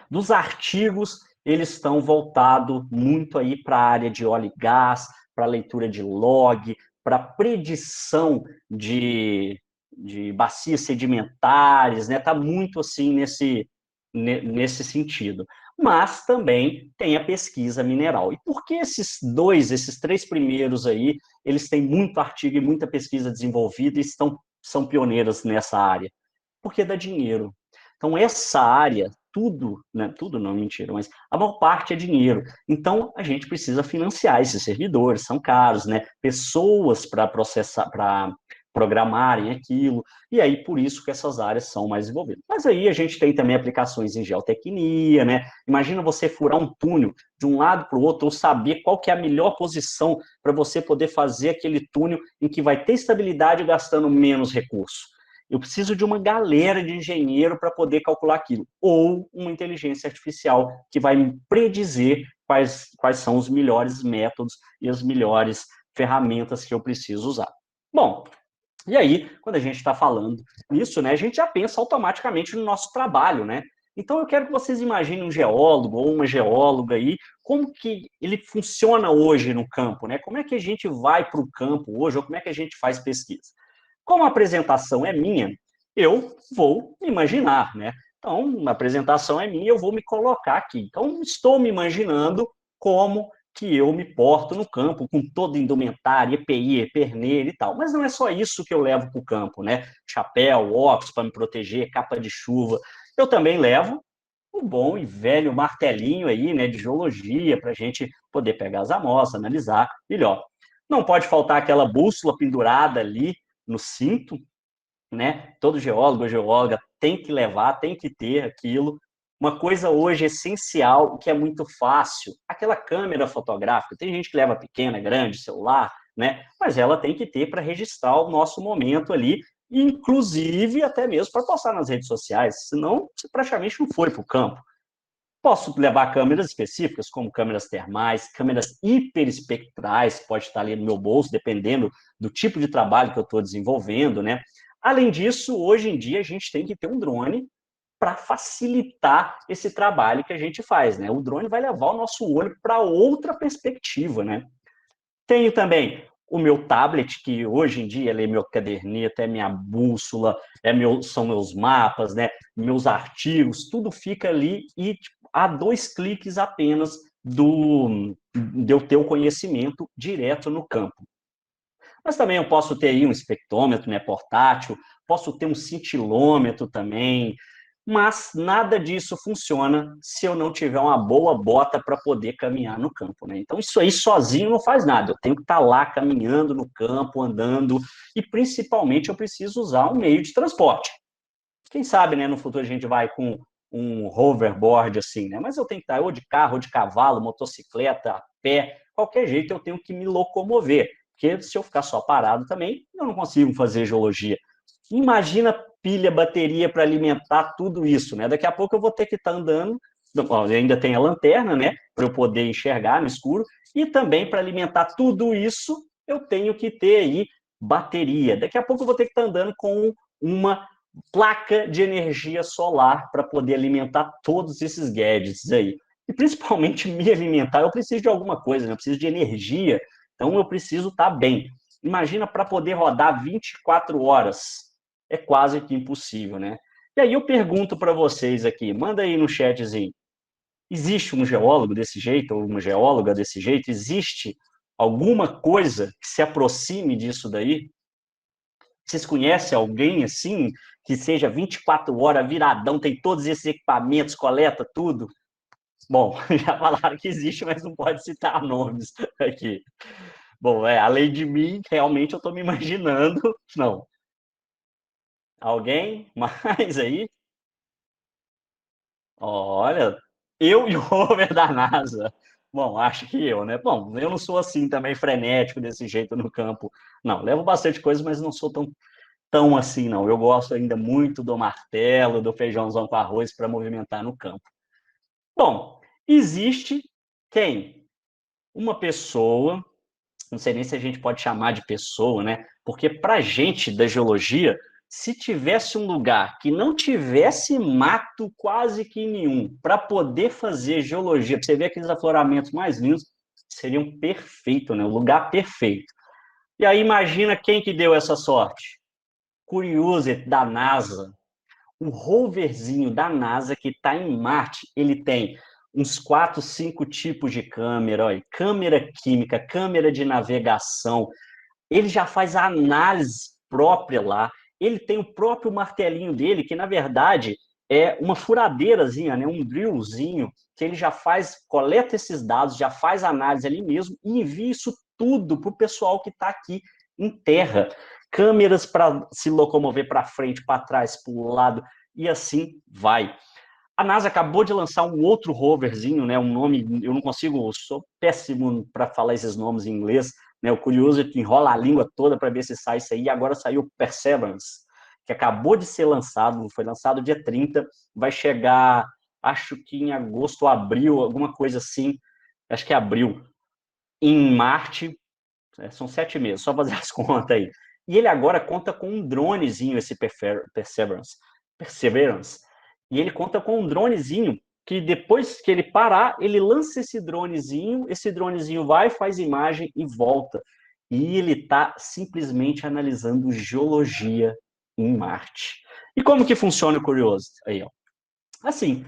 dos artigos, eles estão voltados muito aí para a área de óleo e gás, para leitura de log, para predição de bacias sedimentares, né? Está muito assim nesse sentido. Mas também tem a pesquisa mineral. E por que esses três primeiros aí, eles têm muito artigo e muita pesquisa desenvolvida e são pioneiras nessa área? Porque dá dinheiro. Então, essa área, tudo, né? Tudo não, mentira, mas a maior parte é dinheiro. Então, a gente precisa financiar esses servidores, são caros, né? Pessoas para processar, para programarem aquilo, e aí por isso que essas áreas são mais envolvidas. Mas aí a gente tem também aplicações em geotecnia, né? Imagina você furar um túnel de um lado para o outro, ou saber qual que é a melhor posição para você poder fazer aquele túnel em que vai ter estabilidade gastando menos recurso. Eu preciso de uma galera de engenheiro para poder calcular aquilo, ou uma inteligência artificial que vai me predizer quais são os melhores métodos e as melhores ferramentas que eu preciso usar. Bom, e aí, quando a gente está falando nisso, né, a gente já pensa automaticamente no nosso trabalho, né? Então, eu quero que vocês imaginem um geólogo ou uma geóloga aí, como que ele funciona hoje no campo, né? Como é que a gente vai para o campo hoje, ou como é que a gente faz pesquisa? Como a apresentação é minha, eu vou me imaginar, né? Então, a apresentação é minha, eu vou me colocar aqui. Então, estou me imaginando como que eu me porto no campo, com toda indumentária, EPI, perneira e tal. Mas não é só isso que eu levo para o campo, né? Chapéu, óculos para me proteger, capa de chuva. Eu também levo o bom e velho martelinho aí, né, de geologia, para a gente poder pegar as amostras, analisar melhor. Não pode faltar aquela bússola pendurada ali no cinto, né? Todo geólogo ou geóloga tem que levar, tem que ter aquilo. Uma coisa hoje essencial, que é muito fácil, aquela câmera fotográfica. Tem gente que leva pequena, grande, celular, né? Mas ela tem que ter para registrar o nosso momento ali, inclusive até mesmo para postar nas redes sociais, senão você praticamente não foi para o campo. Posso levar câmeras específicas, como câmeras termais, câmeras hiperespectrais, pode estar ali no meu bolso, dependendo do tipo de trabalho que eu estou desenvolvendo, né? Além disso, hoje em dia, a gente tem que ter um drone para facilitar esse trabalho que a gente faz, né? O drone vai levar o nosso olho para outra perspectiva, né? Tenho também o meu tablet, que hoje em dia ele é meu caderneta, é minha bússola, são meus mapas, né? Meus artigos, tudo fica ali e há 2 cliques apenas de eu ter o conhecimento direto no campo. Mas também eu posso ter aí um espectrômetro, né, portátil, posso ter um cintilômetro também, mas nada disso funciona se eu não tiver uma boa bota para poder caminhar no campo, né? Então, isso aí sozinho não faz nada, eu tenho que estar lá caminhando no campo, andando, e principalmente eu preciso usar um meio de transporte. Quem sabe, né, no futuro a gente vai com um hoverboard assim, né? Mas eu tenho que estar ou de carro, ou de cavalo, motocicleta, a pé, qualquer jeito eu tenho que me locomover, porque se eu ficar só parado também, eu não consigo fazer geologia. Imagina pilha, bateria para alimentar tudo isso, né? Daqui a pouco eu vou ter que estar andando, ainda tem a lanterna, né? Para eu poder enxergar no escuro, e também para alimentar tudo isso, eu tenho que ter aí bateria. Daqui a pouco eu vou ter que estar andando com uma placa de energia solar para poder alimentar todos esses gadgets aí. E principalmente me alimentar, eu preciso de alguma coisa, né? Eu preciso de energia, então eu preciso estar bem. Imagina para poder rodar 24 horas. É quase que impossível, né? E aí eu pergunto para vocês aqui, manda aí no chatzinho, existe um geólogo desse jeito, ou uma geóloga desse jeito? Existe alguma coisa que se aproxime disso daí? Vocês conhecem alguém assim, que seja 24 horas, viradão, tem todos esses equipamentos, coleta tudo? Bom, já falaram que existe, mas não pode citar nomes aqui. Bom, além de mim, realmente eu estou me imaginando, não. Alguém mais aí? Olha, eu e o rover da NASA. Bom, acho que eu, né? Bom, eu não sou assim também frenético desse jeito no campo. Não, levo bastante coisa, mas não sou tão assim, não. Eu gosto ainda muito do martelo, do feijãozão com arroz para movimentar no campo. Bom, existe quem? Uma pessoa, não sei nem se a gente pode chamar de pessoa, né? Porque para a gente da geologia, se tivesse um lugar que não tivesse mato quase que nenhum, para poder fazer geologia, para você ver aqueles afloramentos mais lindos, seriam perfeito, né? O lugar perfeito. E aí imagina quem que deu essa sorte? Curiosity da NASA. O roverzinho da NASA que está em Marte, ele tem uns 4, 5 tipos de câmera, olha, câmera química, câmera de navegação, ele já faz a análise própria lá, ele tem o próprio martelinho dele, que na verdade é uma furadeirazinha, né, um drillzinho, que ele já faz, coleta esses dados, já faz a análise ali mesmo e envia isso tudo para o pessoal que está aqui em terra, câmeras para se locomover para frente, para trás, para o lado, e assim vai. A NASA acabou de lançar um outro roverzinho, né, um nome, eu não consigo, sou péssimo para falar esses nomes em inglês, né, o Curiosity enrola a língua toda para ver se sai isso aí, agora saiu o Perseverance, que acabou de ser lançado, foi lançado dia 30, vai chegar, acho que em agosto ou abril, alguma coisa assim, acho que é abril, em Marte, são 7 meses, só fazer as contas aí. E ele agora conta com um dronezinho, esse Perseverance, e ele conta com um dronezinho que depois que ele parar, ele lança esse dronezinho vai, faz imagem e volta. E ele está simplesmente analisando geologia em Marte. E como que funciona o Curiosity? Aí, ó. Assim,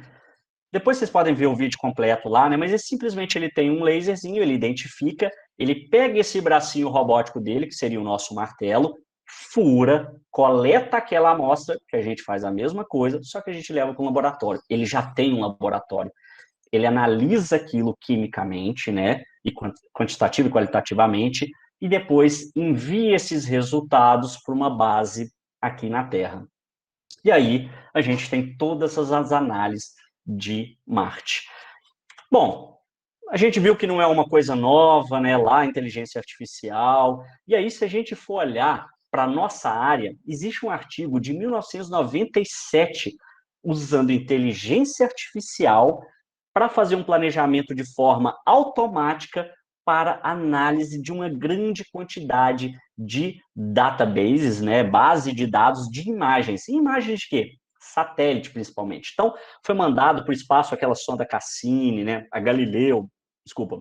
depois vocês podem ver o vídeo completo lá, né? Mas simplesmente ele tem um laserzinho, ele identifica, ele pega esse bracinho robótico dele, que seria o nosso martelo, fura, coleta aquela amostra, que a gente faz a mesma coisa, só que a gente leva para um laboratório. Ele já tem um laboratório. Ele analisa aquilo quimicamente, né? E quantitativo e qualitativamente, e depois envia esses resultados para uma base aqui na Terra. E aí a gente tem todas as análises de Marte. Bom, a gente viu que não é uma coisa nova, né? Lá a inteligência artificial. E aí, se a gente for olhar para a nossa área, existe um artigo de 1997 usando inteligência artificial para fazer um planejamento de forma automática para análise de uma grande quantidade de databases, né, base de dados de imagens. E imagens de quê? Satélite, principalmente. Então, foi mandado para o espaço aquela sonda Cassini, né, a Galileu, desculpa,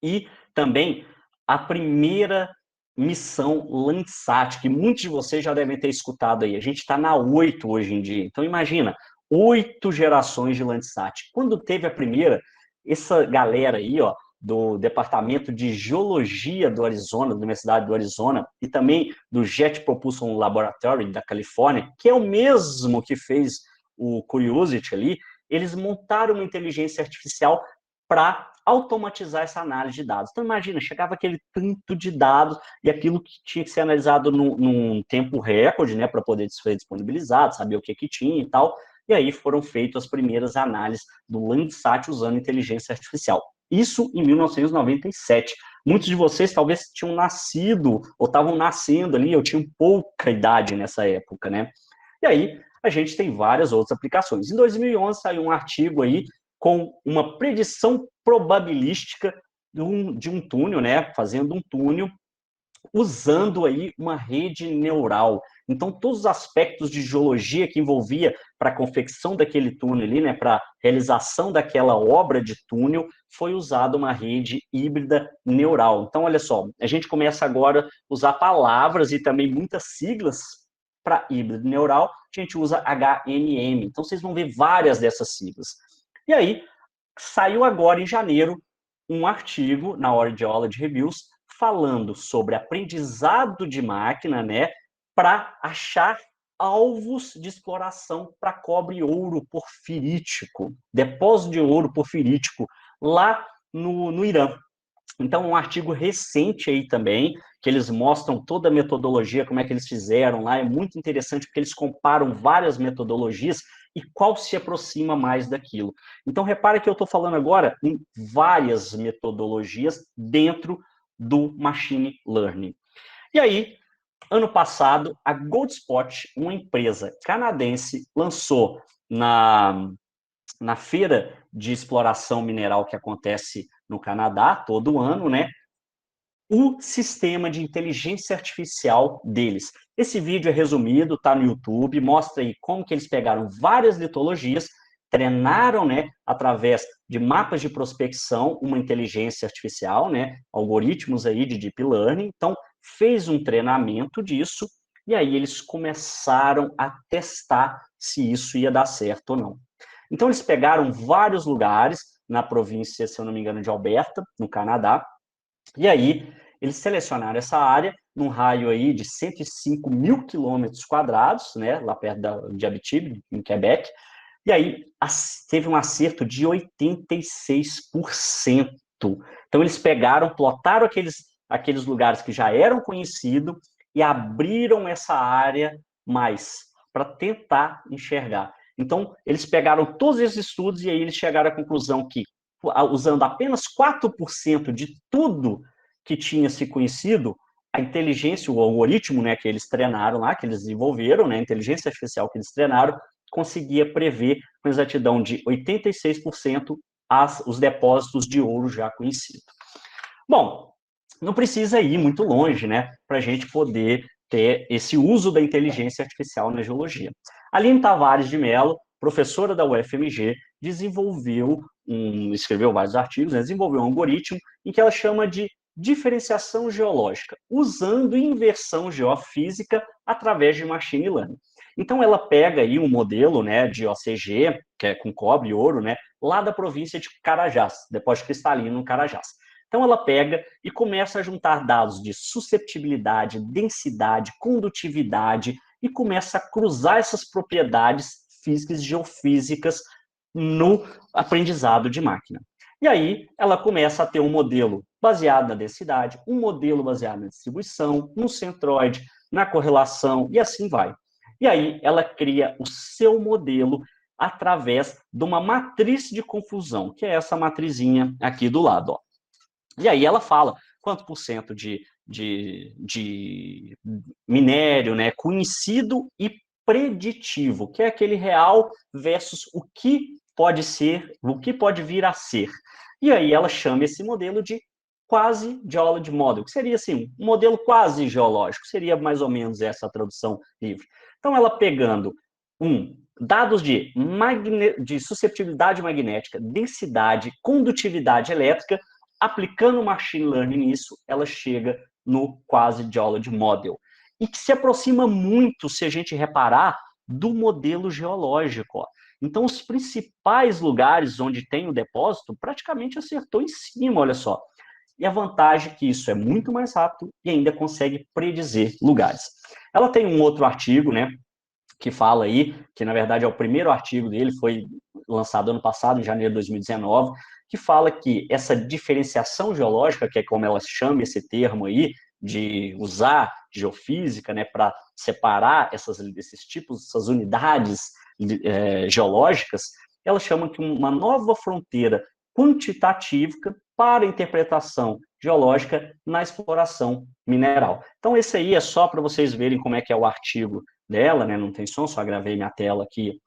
e também a primeira missão Landsat, que muitos de vocês já devem ter escutado aí. A gente está na 8 hoje em dia. Então, imagina, 8 gerações de Landsat. Quando teve a primeira, essa galera aí, ó, do Departamento de Geologia do Arizona, da Universidade do Arizona, e também do Jet Propulsion Laboratory da Califórnia, que é o mesmo que fez o Curiosity ali, eles montaram uma inteligência artificial para automatizar essa análise de dados. Então, imagina, chegava aquele tanto de dados e aquilo que tinha que ser analisado num tempo recorde, né, para poder ser disponibilizado, saber o que tinha e tal. E aí foram feitas as primeiras análises do Landsat usando inteligência artificial. Isso em 1997. Muitos de vocês talvez tinham nascido ou estavam nascendo ali, eu tinha pouca idade nessa época, né? E aí a gente tem várias outras aplicações. Em 2011 saiu um artigo aí com uma predição probabilística de um túnel, né? Fazendo um túnel usando aí uma rede neural. Então, todos os aspectos de geologia que envolvia para a confecção daquele túnel ali, né, para a realização daquela obra de túnel, foi usada uma rede híbrida neural. Então, olha só, a gente começa agora a usar palavras e também muitas siglas para híbrido neural, a gente usa HMM. Então, vocês vão ver várias dessas siglas. E aí, saiu agora em janeiro um artigo na World Geology Reviews falando sobre aprendizado de máquina, né, para achar alvos de exploração para cobre e ouro porfirítico, depósito de ouro porfirítico lá no Irã. Então, um artigo recente aí também, que eles mostram toda a metodologia, como é que eles fizeram lá, é muito interessante porque eles comparam várias metodologias e qual se aproxima mais daquilo. Então, repara que eu estou falando agora em várias metodologias dentro do Machine Learning. E aí, ano passado, a Goldspot, uma empresa canadense, lançou na feira de exploração mineral que acontece no Canadá todo ano, né, o sistema de inteligência artificial deles. Esse vídeo é resumido, está no YouTube, mostra aí como que eles pegaram várias litologias, treinaram, né, através de mapas de prospecção, uma inteligência artificial, né, algoritmos aí de deep learning. Então, fez um treinamento disso, e aí eles começaram a testar se isso ia dar certo ou não. Então, eles pegaram vários lugares na província, se eu não me engano, de Alberta, no Canadá, e aí eles selecionaram essa área num raio aí de 105 mil quilômetros quadrados, né, lá perto de Abitibi, em Quebec, e aí teve um acerto de 86%. Então, eles pegaram, plotaram aqueles lugares que já eram conhecidos e abriram essa área mais para tentar enxergar. Então, eles pegaram todos esses estudos e aí eles chegaram à conclusão que, usando apenas 4% de tudo que tinha se conhecido, a inteligência, o algoritmo, né, que eles treinaram lá, que eles desenvolveram, né, a inteligência artificial que eles treinaram, conseguia prever com exatidão de 86% os depósitos de ouro já conhecidos. Bom, não precisa ir muito longe, né, para a gente poder ter esse uso da inteligência artificial na geologia. Aline Tavares de Mello, professora da UFMG, escreveu vários artigos, né, desenvolveu um algoritmo em que ela chama de diferenciação geológica, usando inversão geofísica através de machine learning. Então, ela pega aí um modelo, né, de OCG, que é com cobre e ouro, né, lá da província de Carajás, depósito cristalino no Carajás. Então, ela pega e começa a juntar dados de susceptibilidade, densidade, condutividade, e começa a cruzar essas propriedades físicas e geofísicas no aprendizado de máquina. E aí, ela começa a ter um modelo baseado na densidade, um modelo baseado na distribuição, no centroide, na correlação, e assim vai. E aí, ela cria o seu modelo através de uma matriz de confusão, que é essa matrizinha aqui do lado, ó. E aí ela fala quanto por cento de minério, né, conhecido e preditivo, que é aquele real versus o que pode ser, o que pode vir a ser. E aí ela chama esse modelo de quasi-geology model, que seria assim, um modelo quase geológico, seria mais ou menos essa a tradução livre. Então ela pegando dados de susceptibilidade magnética, densidade, condutividade elétrica, aplicando machine learning nisso, ela chega no quasi-geology model. E que se aproxima muito, se a gente reparar, do modelo geológico. Ó. Então, os principais lugares onde tem o depósito, praticamente acertou em cima, olha só. E a vantagem é que isso é muito mais rápido e ainda consegue predizer lugares. Ela tem um outro artigo, né, que fala aí, que na verdade é o primeiro artigo dele, foi lançado ano passado, em janeiro de 2019, que fala que essa diferenciação geológica, que é como ela chama esse termo aí, de usar geofísica, né, para separar esses tipos, essas unidades geológicas, ela chama que uma nova fronteira quantitativa para interpretação geológica na exploração mineral. Então, esse aí é só para vocês verem como é que é o artigo dela, né, não tem som, só gravei minha tela aqui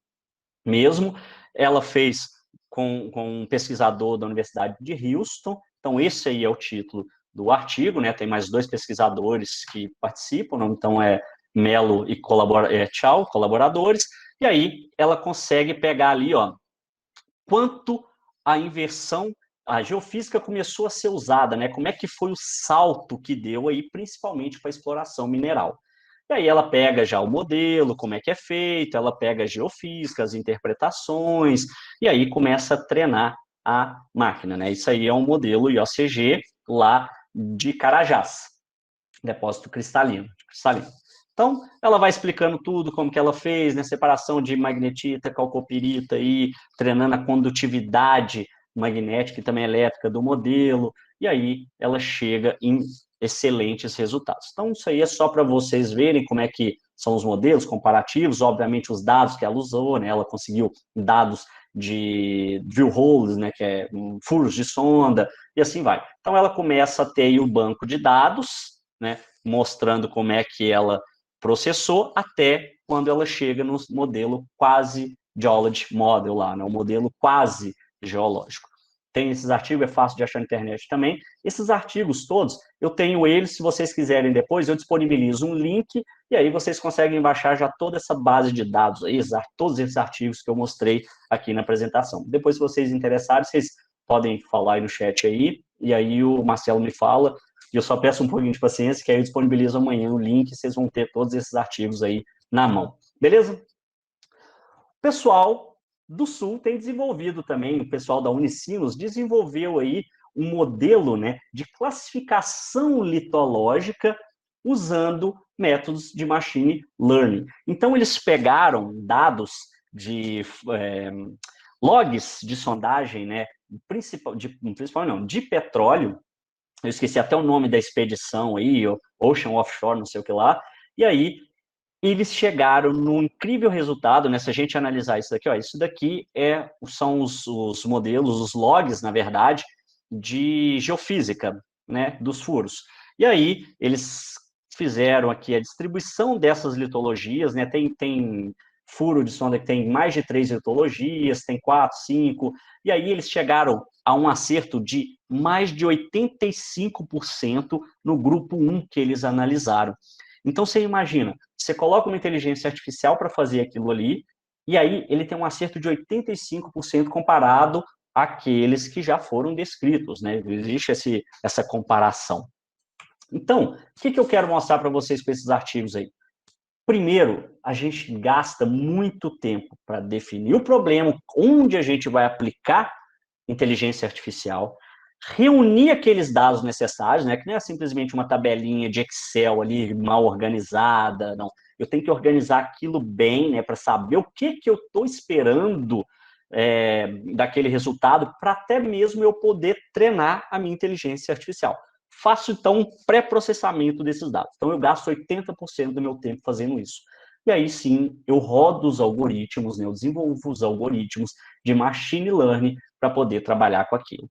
mesmo. Ela fez com um pesquisador da Universidade de Houston, então esse aí é o título do artigo, né? Tem mais 2 pesquisadores que participam, né? Então é Mello e Tchau, colaboradores, e aí ela consegue pegar ali, ó, quanto a inversão, a geofísica começou a ser usada, né? Como é que foi o salto que deu aí, principalmente para a exploração mineral. E aí ela pega já o modelo, como é que é feito, ela pega a geofísica, as interpretações, e aí começa a treinar a máquina, né? Isso aí é um modelo IOCG lá de Carajás, depósito cristalino. Então, ela vai explicando tudo, como que ela fez, né? Separação de magnetita, calcopirita, aí, treinando a condutividade magnética e também elétrica do modelo, e aí ela chega em excelentes resultados. Então, isso aí é só para vocês verem como é que são os modelos comparativos, obviamente os dados que ela usou, né? Ela conseguiu dados de drill holes, né? Que é furos de sonda, e assim vai. Então, ela começa a ter aí o banco de dados, né? Mostrando como é que ela processou, até quando ela chega no modelo quasi-geology model lá, né? O modelo quase geológico. Tem esses artigos, é fácil de achar na internet também. Esses artigos todos, eu tenho eles, se vocês quiserem depois, eu disponibilizo um link, e aí vocês conseguem baixar já toda essa base de dados, aí, todos esses artigos que eu mostrei aqui na apresentação. Depois, se vocês interessarem, vocês podem falar aí no chat aí, e aí o Marcelo me fala, e eu só peço um pouquinho de paciência, que aí eu disponibilizo amanhã o link, e vocês vão ter todos esses artigos aí na mão. Beleza? Pessoal do Sul tem desenvolvido também, o pessoal da Unicinos desenvolveu aí um modelo, né, de classificação litológica usando métodos de machine learning. Então, eles pegaram dados de logs de sondagem, né, principalmente de petróleo, eu esqueci até o nome da expedição aí, Ocean Offshore, não sei o que lá, e aí eles chegaram num incrível resultado, né? Se a gente analisar isso daqui, ó, isso daqui são os modelos, os logs, na verdade, de geofísica, né, dos furos. E aí, eles fizeram aqui a distribuição dessas litologias, né? Tem furo de sonda que tem mais de 3 litologias, tem 4, 5, e aí eles chegaram a um acerto de mais de 85% no grupo 1 que eles analisaram. Então, você imagina, você coloca uma inteligência artificial para fazer aquilo ali, e aí ele tem um acerto de 85% comparado àqueles que já foram descritos, né? Existe essa comparação. Então, o que eu quero mostrar para vocês com esses artigos aí? Primeiro, a gente gasta muito tempo para definir o problema, onde a gente vai aplicar inteligência artificial, reunir aqueles dados necessários, né, que não é simplesmente uma tabelinha de Excel ali mal organizada, não. Eu tenho que organizar aquilo bem, né, para saber o que eu estou esperando daquele resultado, para até mesmo eu poder treinar a minha inteligência artificial. Faço, então, um pré-processamento desses dados. Então, eu gasto 80% do meu tempo fazendo isso. E aí, sim, eu rodo os algoritmos, né, eu desenvolvo os algoritmos de machine learning para poder trabalhar com aquilo.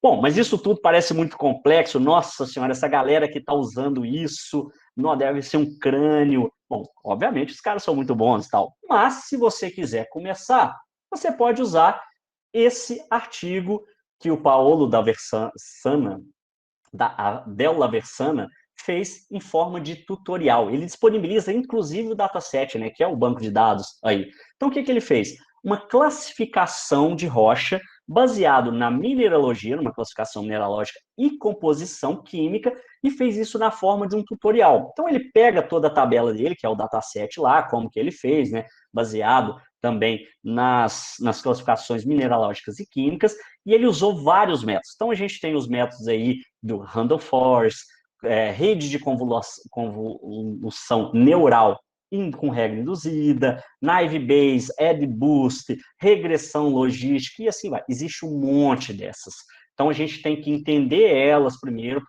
Bom, mas isso tudo parece muito complexo. Nossa senhora, essa galera que está usando isso, não deve ser um crânio. Bom, obviamente, os caras são muito bons e tal. Mas, se você quiser começar, você pode usar esse artigo que o Paolo Della Versana fez em forma de tutorial. Ele disponibiliza, inclusive, o dataset, né, que é o banco de dados aí. Então, o que ele fez? Uma classificação de rocha baseado na mineralogia, numa classificação mineralógica e composição química, e fez isso na forma de um tutorial. Então, ele pega toda a tabela dele, que é o dataset lá, como que ele fez, né, baseado também nas classificações mineralógicas e químicas, e ele usou vários métodos. Então, a gente tem os métodos aí do Random Forest, rede de convolução neural com regra induzida, Naive Bayes, EdBoost, regressão logística, e assim vai. Existe um monte dessas. Então, a gente tem que entender elas primeiro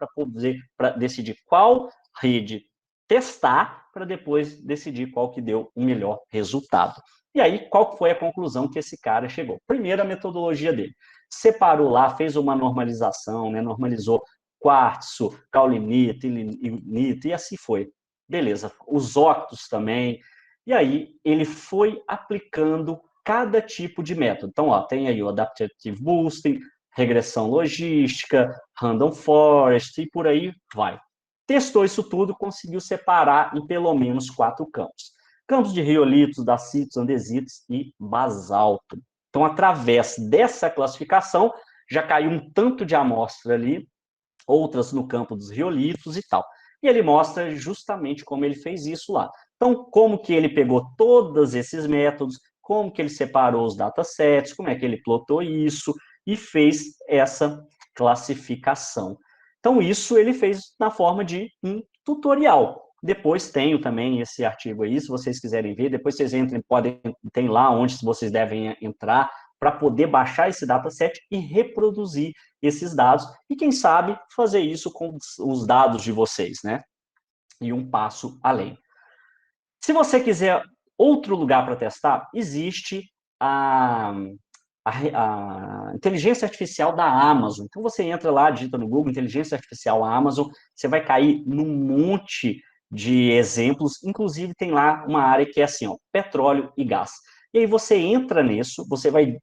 para decidir qual rede testar, para depois decidir qual que deu o melhor resultado. E aí, qual foi a conclusão que esse cara chegou? Primeiro, a metodologia dele. Separou lá, fez uma normalização, né? Normalizou quartzo, caulinita, ilinita, e assim foi. Beleza, os octos também. E aí, ele foi aplicando cada tipo de método. Então, ó, tem aí o Adaptive Boosting, regressão logística, Random Forest, e por aí vai. Testou isso tudo, conseguiu separar em pelo menos 4 campos. Campos de riolitos, dacitos, andesitos e basalto. Então, através dessa classificação, já caiu um tanto de amostra ali, outras no campo dos riolitos e tal. E ele mostra justamente como ele fez isso lá. Então, como que ele pegou todos esses métodos, como que ele separou os datasets, como é que ele plotou isso e fez essa classificação. Então, isso ele fez na forma de um tutorial. Depois tenho também esse artigo aí, se vocês quiserem ver, depois vocês entrem, tem lá onde vocês devem entrar para poder baixar esse dataset e reproduzir esses dados, e quem sabe fazer isso com os dados de vocês, né? E um passo além. Se você quiser outro lugar para testar, existe a inteligência artificial da Amazon. Então, você entra lá, digita no Google, inteligência artificial Amazon, você vai cair num monte de exemplos, inclusive tem lá uma área que é assim, ó, petróleo e gás. E aí você entra nisso, você vai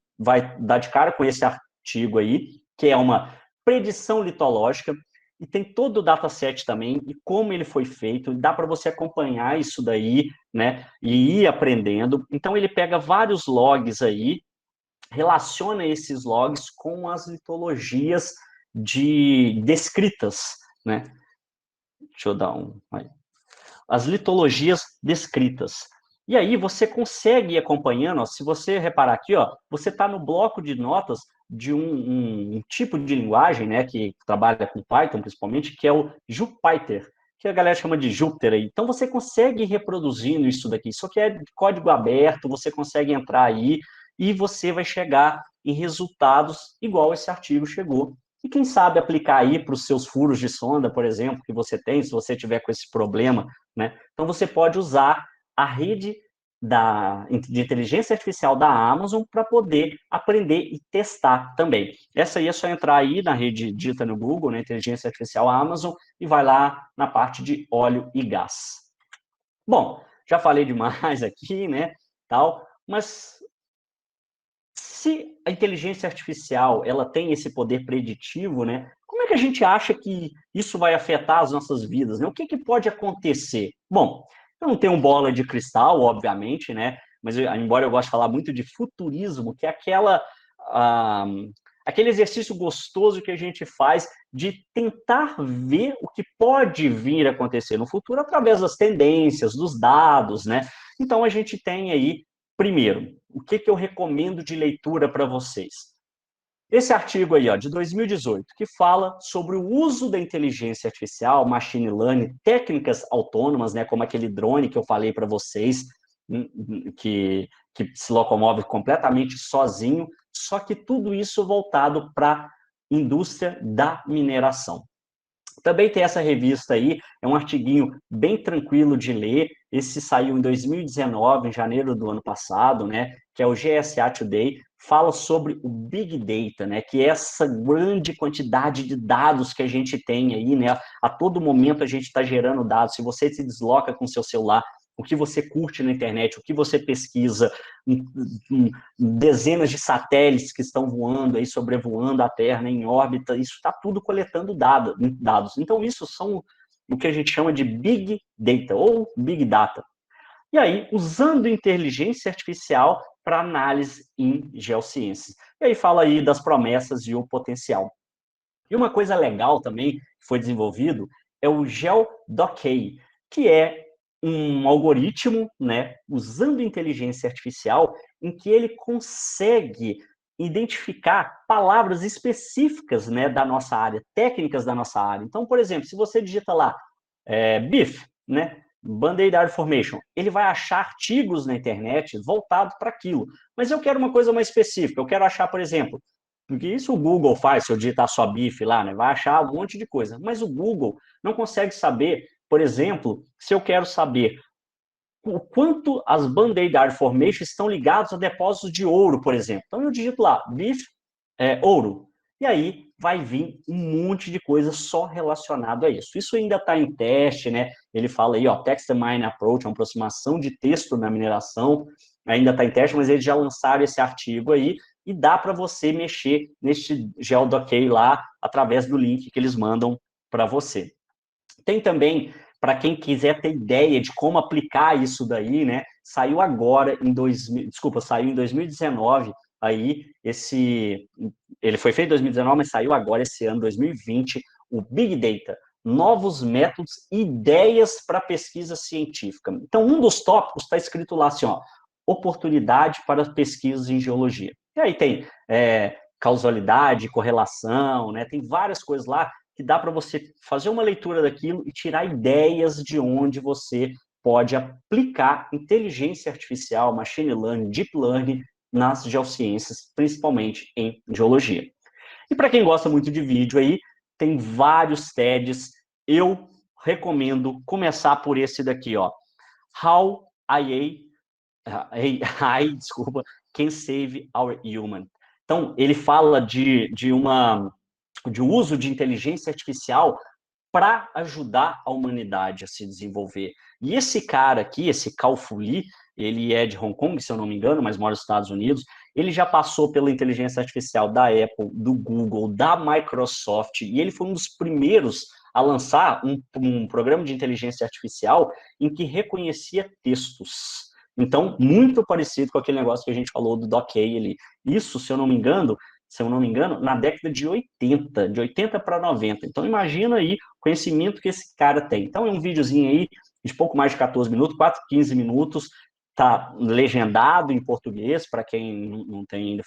dar de cara com esse artigo aí, que é uma predição litológica, e tem todo o dataset também, e como ele foi feito, dá para você acompanhar isso daí, né, e ir aprendendo. Então, ele pega vários logs aí, relaciona esses logs com as litologias descritas, né? Deixa eu dar as litologias descritas. E aí você consegue ir acompanhando, ó, se você reparar aqui, ó, você está no bloco de notas de um tipo de linguagem, né, que trabalha com Python principalmente, que é o Jupyter, que a galera chama de Jupyter aí. Então você consegue ir reproduzindo isso daqui, isso aqui é de código aberto, você consegue entrar aí e você vai chegar em resultados igual esse artigo chegou. e quem sabe aplicar aí para os seus furos de sonda, por exemplo, que você tem, se você tiver com esse problema, né? Então, você pode usar a rede de inteligência artificial da Amazon para poder aprender e testar também. Essa aí é só entrar aí na rede dita no Google, né, inteligência artificial Amazon, e vai lá na parte de óleo e gás. Bom, já falei demais aqui, né, tal, mas se a inteligência artificial ela tem esse poder preditivo, né, como é que a gente acha que isso vai afetar as nossas vidas, né? O que pode acontecer? Bom, eu não tenho bola de cristal, obviamente, né? Mas embora eu goste de falar muito de futurismo, que é aquele exercício gostoso que a gente faz de tentar ver o que pode vir a acontecer no futuro através das tendências, dos dados, né? Então, a gente tem aí, primeiro, o que eu recomendo de leitura para vocês? Esse artigo aí, ó, de 2018, que fala sobre o uso da inteligência artificial, machine learning, técnicas autônomas, né, como aquele drone que eu falei para vocês, que se locomove completamente sozinho, só que tudo isso voltado para a indústria da mineração. Também tem essa revista aí, é um artiguinho bem tranquilo de ler, esse saiu em 2019, em janeiro do ano passado, né, que é o GSA Today, fala sobre o Big Data, né, que é essa grande quantidade de dados que a gente tem aí, né, a todo momento a gente está gerando dados, se você se desloca com seu celular, o que você curte na internet, o que você pesquisa, dezenas de satélites que estão voando aí, sobrevoando a Terra, né, em órbita, isso está tudo coletando dados. Então, isso são o que a gente chama de Big Data, ou Big Data. E aí, usando inteligência artificial para análise em geociências. E aí fala aí das promessas e o potencial. E uma coisa legal também que foi desenvolvido é o GeoDockey, que é um algoritmo, né, usando inteligência artificial, em que ele consegue identificar palavras específicas, né, da nossa área, técnicas da nossa área. Então, por exemplo, se você digita lá BIF, né, Band-Aid Art Formation, ele vai achar artigos na internet voltados para aquilo. Mas eu quero uma coisa mais específica, eu quero achar, por exemplo, porque isso o Google faz, se eu digitar só BIF lá, né, vai achar um monte de coisa. Mas o Google não consegue saber, por exemplo, se eu quero saber o quanto as Band-Aid Art Formation estão ligados a depósitos de ouro, por exemplo. Então eu digito lá, BIF, ouro. E aí vai vir um monte de coisa só relacionado a isso. Isso ainda está em teste, né? Ele fala aí, ó, Text Mining Approach, uma aproximação de texto na mineração, ainda está em teste, mas eles já lançaram esse artigo aí, e dá para você mexer neste GeoDockey lá, através do link que eles mandam para você. Tem também, para quem quiser ter ideia de como aplicar isso daí, né? Saiu agora saiu em 2019, aí ele foi feito em 2019, mas saiu agora esse ano, 2020, o Big Data, novos métodos e ideias para pesquisa científica. Então, um dos tópicos está escrito lá assim, ó, oportunidade para pesquisas em geologia. E aí tem causalidade, correlação, né? Tem várias coisas lá que dá para você fazer uma leitura daquilo e tirar ideias de onde você pode aplicar inteligência artificial, machine learning, deep learning nas geociências, principalmente em geologia. E para quem gosta muito de vídeo aí, tem vários TEDs. Eu recomendo começar por esse daqui, ó. How AI can save our human. Então, ele fala de uso de inteligência artificial para ajudar a humanidade a se desenvolver. E esse cara aqui, esse Kao-Fu Lee, ele é de Hong Kong, se eu não me engano, mas mora nos Estados Unidos, ele já passou pela inteligência artificial da Apple, do Google, da Microsoft, e ele foi um dos primeiros a lançar um programa de inteligência artificial em que reconhecia textos. Então, muito parecido com aquele negócio que a gente falou do Dockey ali. Isso, se eu não me engano, na década de 80 para 90. Então, imagina aí o conhecimento que esse cara tem. Então, é um videozinho aí de pouco mais de 14 minutos, 15 minutos, tá legendado em português, para quem não tem ainda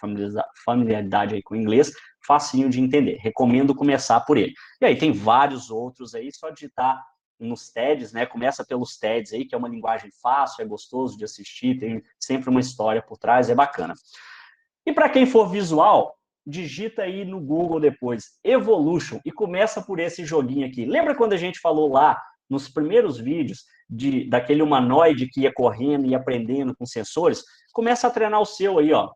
familiaridade aí com o inglês, facinho de entender. Recomendo começar por ele. E aí, tem vários outros aí, só digitar nos TEDs, né? Começa pelos TEDs aí, que é uma linguagem fácil, é gostoso de assistir, tem sempre uma história por trás, é bacana. E para quem for visual, digita aí no Google depois, Evolution, e começa por esse joguinho aqui. Lembra quando a gente falou lá, nos primeiros vídeos, daquele humanoide que ia correndo e aprendendo com sensores? Começa a treinar o seu aí, ó.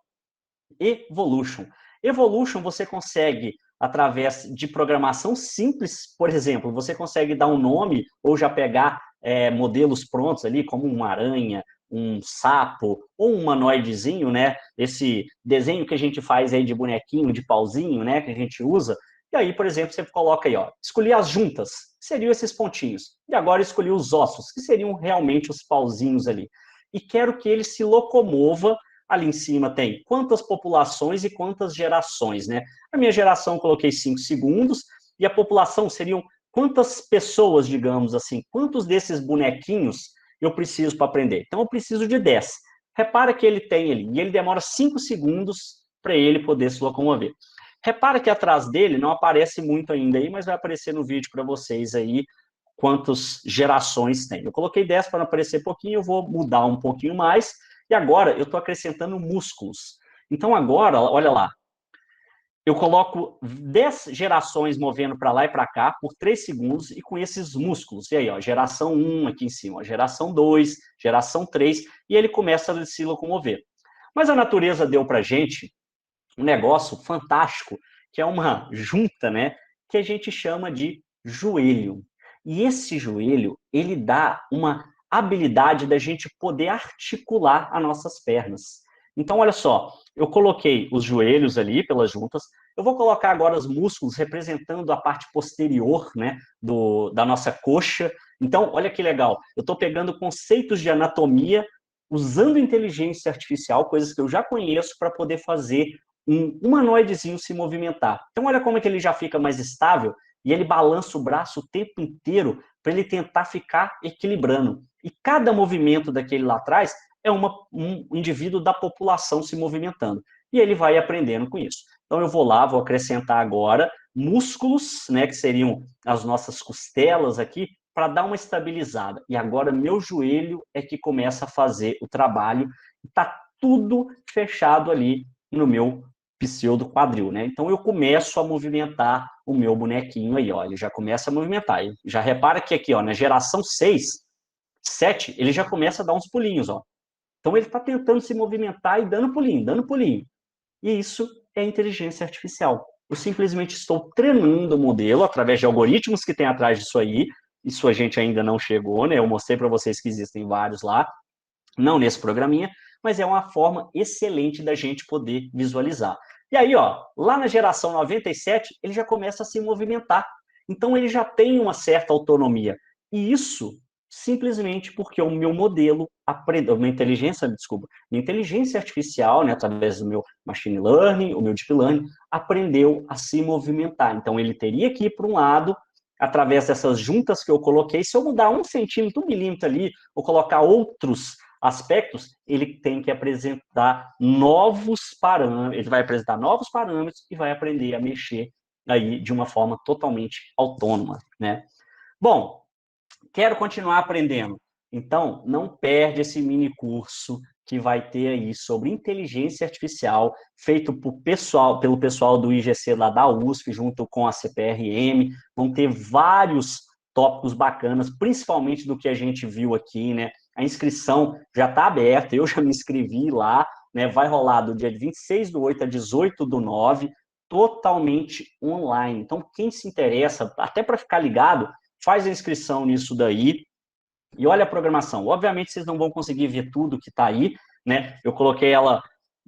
Evolution. Evolution você consegue, através de programação simples, por exemplo, você consegue dar um nome ou já pegar modelos prontos ali, como uma aranha, um sapo ou um humanoidezinho, né? Esse desenho que a gente faz aí de bonequinho, de pauzinho, né? Que a gente usa. E aí, por exemplo, você coloca aí, ó, escolhi as juntas, que seriam esses pontinhos. E agora escolhi os ossos, que seriam realmente os pauzinhos ali. E quero que ele se locomova. Ali em cima tem quantas populações e quantas gerações, né? A minha geração eu coloquei 5 segundos, e a população seriam quantas pessoas, digamos assim, quantos desses bonequinhos eu preciso para aprender. Então eu preciso de 10. Repara que ele tem ali, e ele demora 5 segundos para ele poder se locomover. Repara que atrás dele não aparece muito ainda aí, mas vai aparecer no vídeo para vocês aí quantas gerações tem. Eu coloquei 10 para não aparecer pouquinho, eu vou mudar um pouquinho mais. E agora eu estou acrescentando músculos. Então agora, olha lá, eu coloco 10 gerações movendo para lá e para cá por 3 segundos e com esses músculos. E aí, ó, geração 1 aqui em cima, ó, geração 2, geração 3, e ele começa a se locomover. Mas a natureza deu para a gente um negócio fantástico, que é uma junta, né, que a gente chama de joelho. E esse joelho, ele dá uma habilidade da gente poder articular as nossas pernas. Então, olha só, eu coloquei os joelhos ali pelas juntas, eu vou colocar agora os músculos representando a parte posterior, né, da nossa coxa. Então, olha que legal, eu estou pegando conceitos de anatomia, usando inteligência artificial, coisas que eu já conheço, para poder fazer um humanoidezinho se movimentar. Então, olha como é que ele já fica mais estável, e ele balança o braço o tempo inteiro para ele tentar ficar equilibrando. E cada movimento daquele lá atrás é um indivíduo da população se movimentando. E ele vai aprendendo com isso. Então eu vou lá, vou acrescentar agora músculos, né, que seriam as nossas costelas aqui, para dar uma estabilizada. E agora meu joelho é que começa a fazer o trabalho. Está tudo fechado ali no meu pseudo quadril, né? Então eu começo a movimentar o meu bonequinho aí, ó. Ele já começa a movimentar. E já repara que aqui, ó, na geração 6, 7, ele já começa a dar uns pulinhos, ó. Então ele está tentando se movimentar e dando pulinho, dando pulinho. E isso é inteligência artificial. Eu simplesmente estou treinando o modelo através de algoritmos que tem atrás disso aí. Isso a gente ainda não chegou, né? Eu mostrei para vocês que existem vários lá, não nesse programinha, mas é uma forma excelente da gente poder visualizar. E aí, ó, lá na geração 97, ele já começa a se movimentar. Então ele já tem uma certa autonomia. E isso simplesmente porque o meu modelo aprendeu, minha inteligência artificial, né, através do meu machine learning, o meu deep learning, aprendeu a se movimentar. Então, ele teria que ir para um lado, através dessas juntas que eu coloquei. Se eu mudar 1 centímetro, 1 milímetro ali, ou colocar outros aspectos, ele tem que apresentar novos parâmetros, ele vai apresentar novos parâmetros e vai aprender a mexer aí de uma forma totalmente autônoma, né? Bom, quero continuar aprendendo. Então, não perde esse mini curso que vai ter aí sobre inteligência artificial, feito pelo pessoal do IGC lá da USP, junto com a CPRM. Vão ter vários tópicos bacanas, principalmente do que a gente viu aqui, né? A inscrição já está aberta, eu já me inscrevi lá, né? Vai rolar do dia 26/8 a 18/9, totalmente online. Então, quem se interessa, até para ficar ligado, faz a inscrição nisso daí e olha a programação. Obviamente, vocês não vão conseguir ver tudo que está aí, né? Eu coloquei ela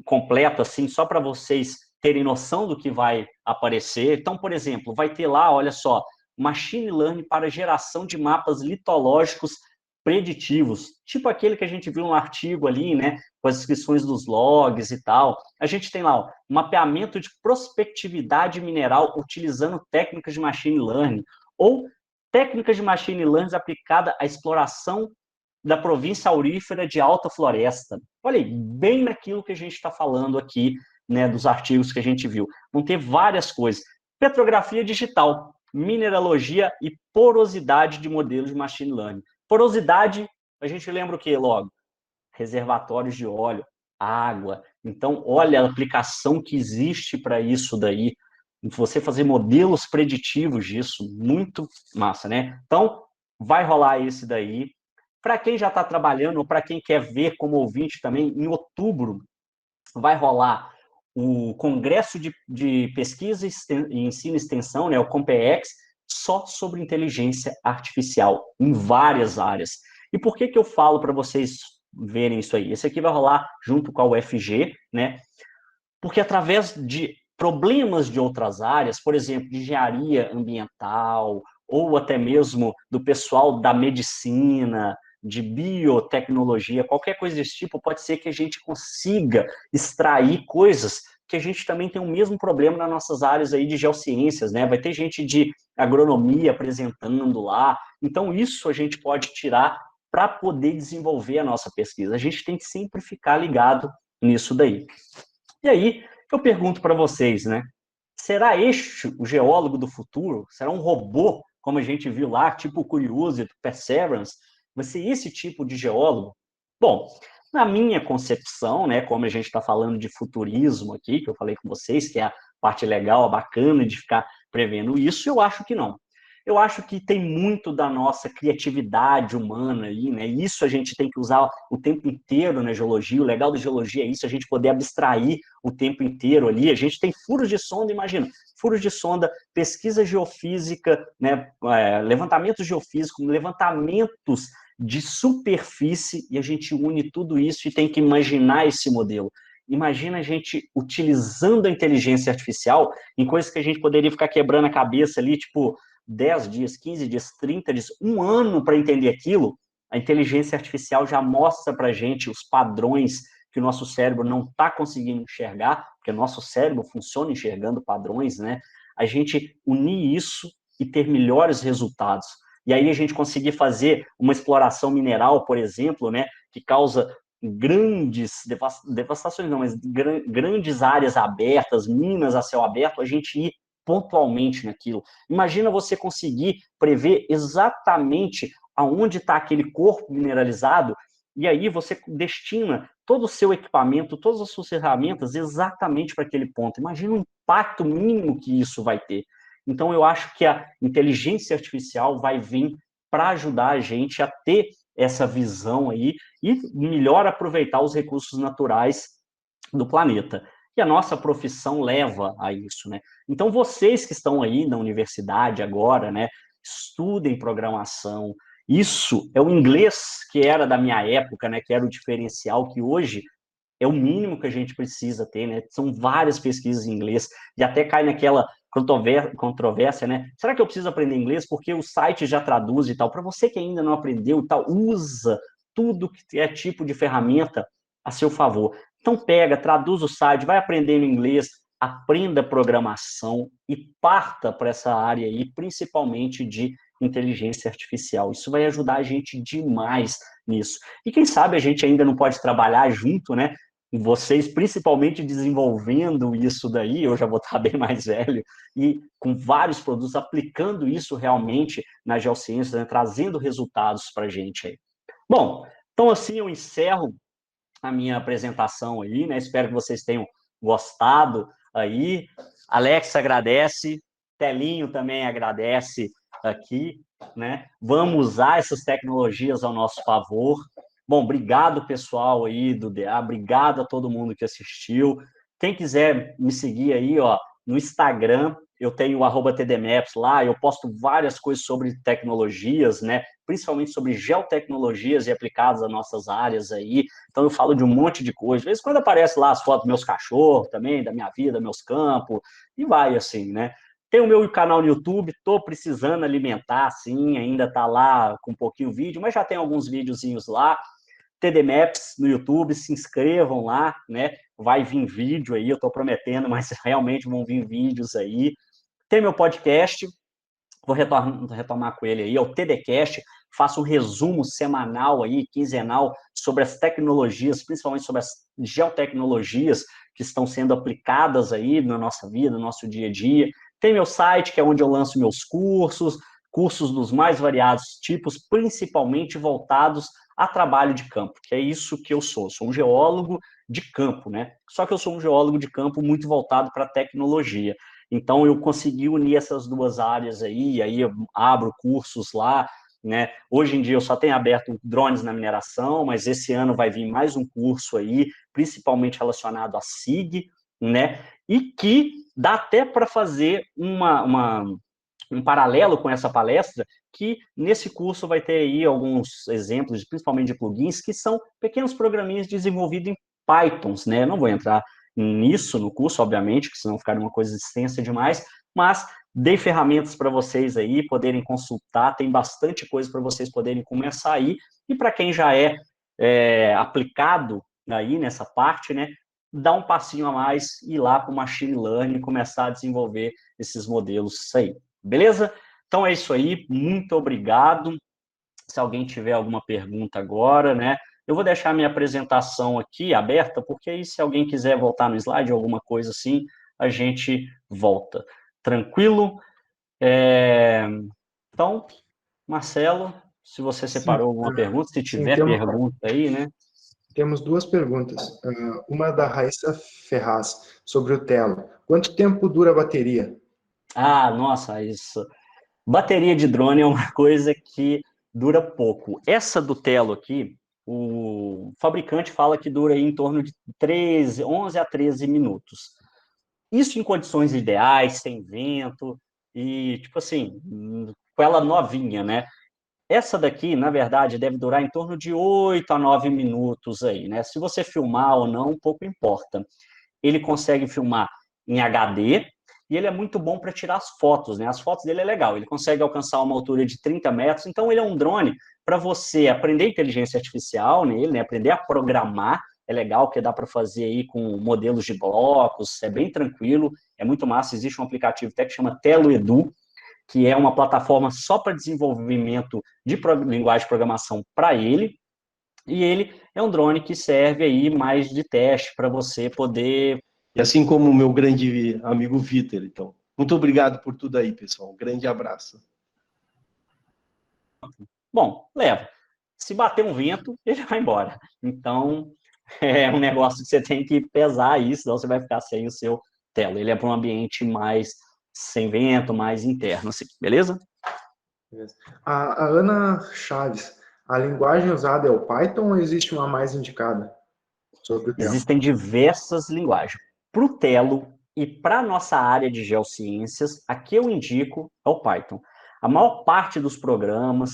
completa, assim, só para vocês terem noção do que vai aparecer. Então, por exemplo, vai ter lá, olha só, Machine Learning para geração de mapas litológicos preditivos, tipo aquele que a gente viu no artigo ali, né, com as descrições dos logs e tal. A gente tem lá, ó, mapeamento de prospectividade mineral utilizando técnicas de Machine Learning, ou técnicas de Machine Learning aplicada à exploração da província aurífera de Alta Floresta. Olha aí, bem naquilo que a gente está falando aqui, né, dos artigos que a gente viu. Vão ter várias coisas. Petrografia digital, mineralogia e porosidade de modelos de Machine Learning. Porosidade, a gente lembra o que logo? Reservatórios de óleo, água, Então, olha a aplicação que existe para isso daí, você fazer modelos preditivos disso, muito massa, né? Então, vai rolar esse daí. Para quem já está trabalhando, ou para quem quer ver como ouvinte também, em outubro, vai rolar o Congresso de Pesquisa e Ensino e Extensão, né, o COMPEX, só sobre inteligência artificial, em várias áreas. E por que eu falo para vocês verem isso aí? Esse aqui vai rolar junto com a UFG, né? Porque através de problemas de outras áreas, por exemplo, de engenharia ambiental, ou até mesmo do pessoal da medicina, de biotecnologia, qualquer coisa desse tipo, pode ser que a gente consiga extrair coisas que a gente também tem o mesmo problema nas nossas áreas aí de geociências, né? Vai ter gente de agronomia apresentando lá. Então, isso a gente pode tirar para poder desenvolver a nossa pesquisa. A gente tem que sempre ficar ligado nisso daí. E aí, eu pergunto para vocês, né? Será este o geólogo do futuro? Será um robô, como a gente viu lá, tipo o Curiosity, Perseverance? Vai ser esse tipo de geólogo? Bom, na minha concepção, né, como a gente está falando de futurismo aqui, que eu falei com vocês, que é a parte legal, a bacana de ficar prevendo isso, eu acho que não. Eu acho que tem muito da nossa criatividade humana aí, né? Isso a gente tem que usar o tempo inteiro na geologia. O legal da geologia é isso, a gente poder abstrair o tempo inteiro ali. A gente tem furos de sonda, imagina, furos de sonda, pesquisa geofísica, né? Levantamento geofísico, levantamentos de superfície, e a gente une tudo isso e tem que imaginar esse modelo. Imagina a gente utilizando a inteligência artificial em coisas que a gente poderia ficar quebrando a cabeça ali, tipo 10 dias, 15 dias, 30 dias, um ano para entender aquilo. A inteligência artificial já mostra para a gente os padrões que o nosso cérebro não está conseguindo enxergar, porque o nosso cérebro funciona enxergando padrões, né? A gente unir isso e ter melhores resultados. E aí a gente conseguir fazer uma exploração mineral, por exemplo, né, que causa grandes devastações, não, mas grandes áreas abertas, minas a céu aberto, a gente ir pontualmente naquilo. Imagina você conseguir prever exatamente aonde está aquele corpo mineralizado, e aí você destina todo o seu equipamento, todas as suas ferramentas exatamente para aquele ponto. Imagina o impacto mínimo que isso vai ter. Então, eu acho que a inteligência artificial vai vir para ajudar a gente a ter essa visão aí e melhor aproveitar os recursos naturais do planeta. E a nossa profissão leva a isso, né? Então, vocês que estão aí na universidade agora, né, estudem programação. Isso é o inglês que era da minha época, né, que era o diferencial que hoje é o mínimo que a gente precisa ter, né? São várias pesquisas em inglês e até cai naquela controvérsia, né? Será que eu preciso aprender inglês porque o site já traduz e tal? Para você que ainda não aprendeu e tal, usa tudo que é tipo de ferramenta a seu favor. Então pega, traduz o site, vai aprendendo inglês, aprenda programação e parta para essa área aí, principalmente de inteligência artificial. Isso vai ajudar a gente demais nisso. E quem sabe a gente ainda não pode trabalhar junto, né? Vocês principalmente desenvolvendo isso daí, eu já vou estar bem mais velho, e com vários produtos, aplicando isso realmente na geociência, né? Trazendo resultados para a gente aí. Bom, então assim eu encerro a minha apresentação aí, né? Espero que vocês tenham gostado aí. Alex agradece, Telinho também agradece aqui, né? Vamos usar essas tecnologias ao nosso favor. Bom, obrigado, pessoal aí do DA, obrigado a todo mundo que assistiu. Quem quiser me seguir aí, ó, no Instagram, eu tenho o @tdmaps lá, eu posto várias coisas sobre tecnologias, né? Principalmente sobre geotecnologias e aplicadas a nossas áreas aí. Então, eu falo de um monte de coisa. Às vezes, quando aparece lá as fotos dos meus cachorros também, da minha vida, meus campos, e vai assim, né? Tem o meu canal no YouTube, estou precisando alimentar, sim, ainda está lá com um pouquinho vídeo, mas já tem alguns videozinhos lá. TDMaps no YouTube, se inscrevam lá, né? Vai vir vídeo aí, eu estou prometendo, mas realmente vão vir vídeos aí. Tem meu podcast, vou retomar com ele aí, é o TDcast, faço um resumo semanal aí, quinzenal, sobre as tecnologias, principalmente sobre as geotecnologias que estão sendo aplicadas aí na nossa vida, no nosso dia a dia. Tem meu site, que é onde eu lanço meus cursos dos mais variados tipos, principalmente voltados a trabalho de campo, que é isso que eu sou um geólogo de campo, né? Só que eu sou um geólogo de campo muito voltado para a tecnologia. Então, eu consegui unir essas duas áreas aí eu abro cursos lá, né? Hoje em dia eu só tenho aberto drones na mineração, mas esse ano vai vir mais um curso aí, principalmente relacionado a SIG, né? E que dá até para fazer um paralelo com essa palestra, que nesse curso vai ter aí alguns exemplos, principalmente de plugins, que são pequenos programinhas desenvolvidos em Pythons, né? Eu não vou entrar nisso no curso, obviamente, que senão ficaria uma coisa extensa demais, mas dei ferramentas para vocês aí poderem consultar, tem bastante coisa para vocês poderem começar aí, e para quem já é aplicado aí nessa parte, né, dar um passinho a mais, ir lá para o Machine Learning e começar a desenvolver esses modelos aí, beleza? Então é isso aí, muito obrigado. Se alguém tiver alguma pergunta agora, né, eu vou deixar minha apresentação aqui aberta, porque aí se alguém quiser voltar no slide, alguma coisa assim, a gente volta. Tranquilo? Então, Marcelo, se você separou alguma pergunta, se tiver pergunta aí, né? Temos duas perguntas. Uma da Raíssa Ferraz, sobre o Telo. Quanto tempo dura a bateria? Ah, nossa, isso. Bateria de drone é uma coisa que dura pouco. Essa do Telo aqui, o fabricante fala que dura aí em torno de 11 a 13 minutos. Isso em condições ideais, sem vento, e, tipo assim, com ela novinha, né? Essa daqui, na verdade, deve durar em torno de 8 a 9 minutos aí, né? Se você filmar ou não, pouco importa. Ele consegue filmar em HD e ele é muito bom para tirar as fotos, né? As fotos dele é legal, ele consegue alcançar uma altura de 30 metros, então ele é um drone para você aprender inteligência artificial nele, né? Aprender a programar, é legal, que dá para fazer aí com modelos de blocos, é bem tranquilo, é muito massa, existe um aplicativo até que chama TeloEdu, que é uma plataforma só para desenvolvimento de linguagem de programação para ele, e ele é um drone que serve aí mais de teste para você poder... E assim como o meu grande amigo Vitor, então. Muito obrigado por tudo aí, pessoal. Um grande abraço. Bom, leva. Se bater um vento, ele vai embora. Então, é um negócio que você tem que pesar isso, senão você vai ficar sem o seu Telo. Ele é para um ambiente mais sem vento, mais interno, assim, beleza? A Ana Chaves, a linguagem usada é o Python ou existe uma mais indicada sobre o Telo? Existem diversas linguagens. Para o Telo e para a nossa área de geociências, a que eu indico é o Python. A maior parte dos programas,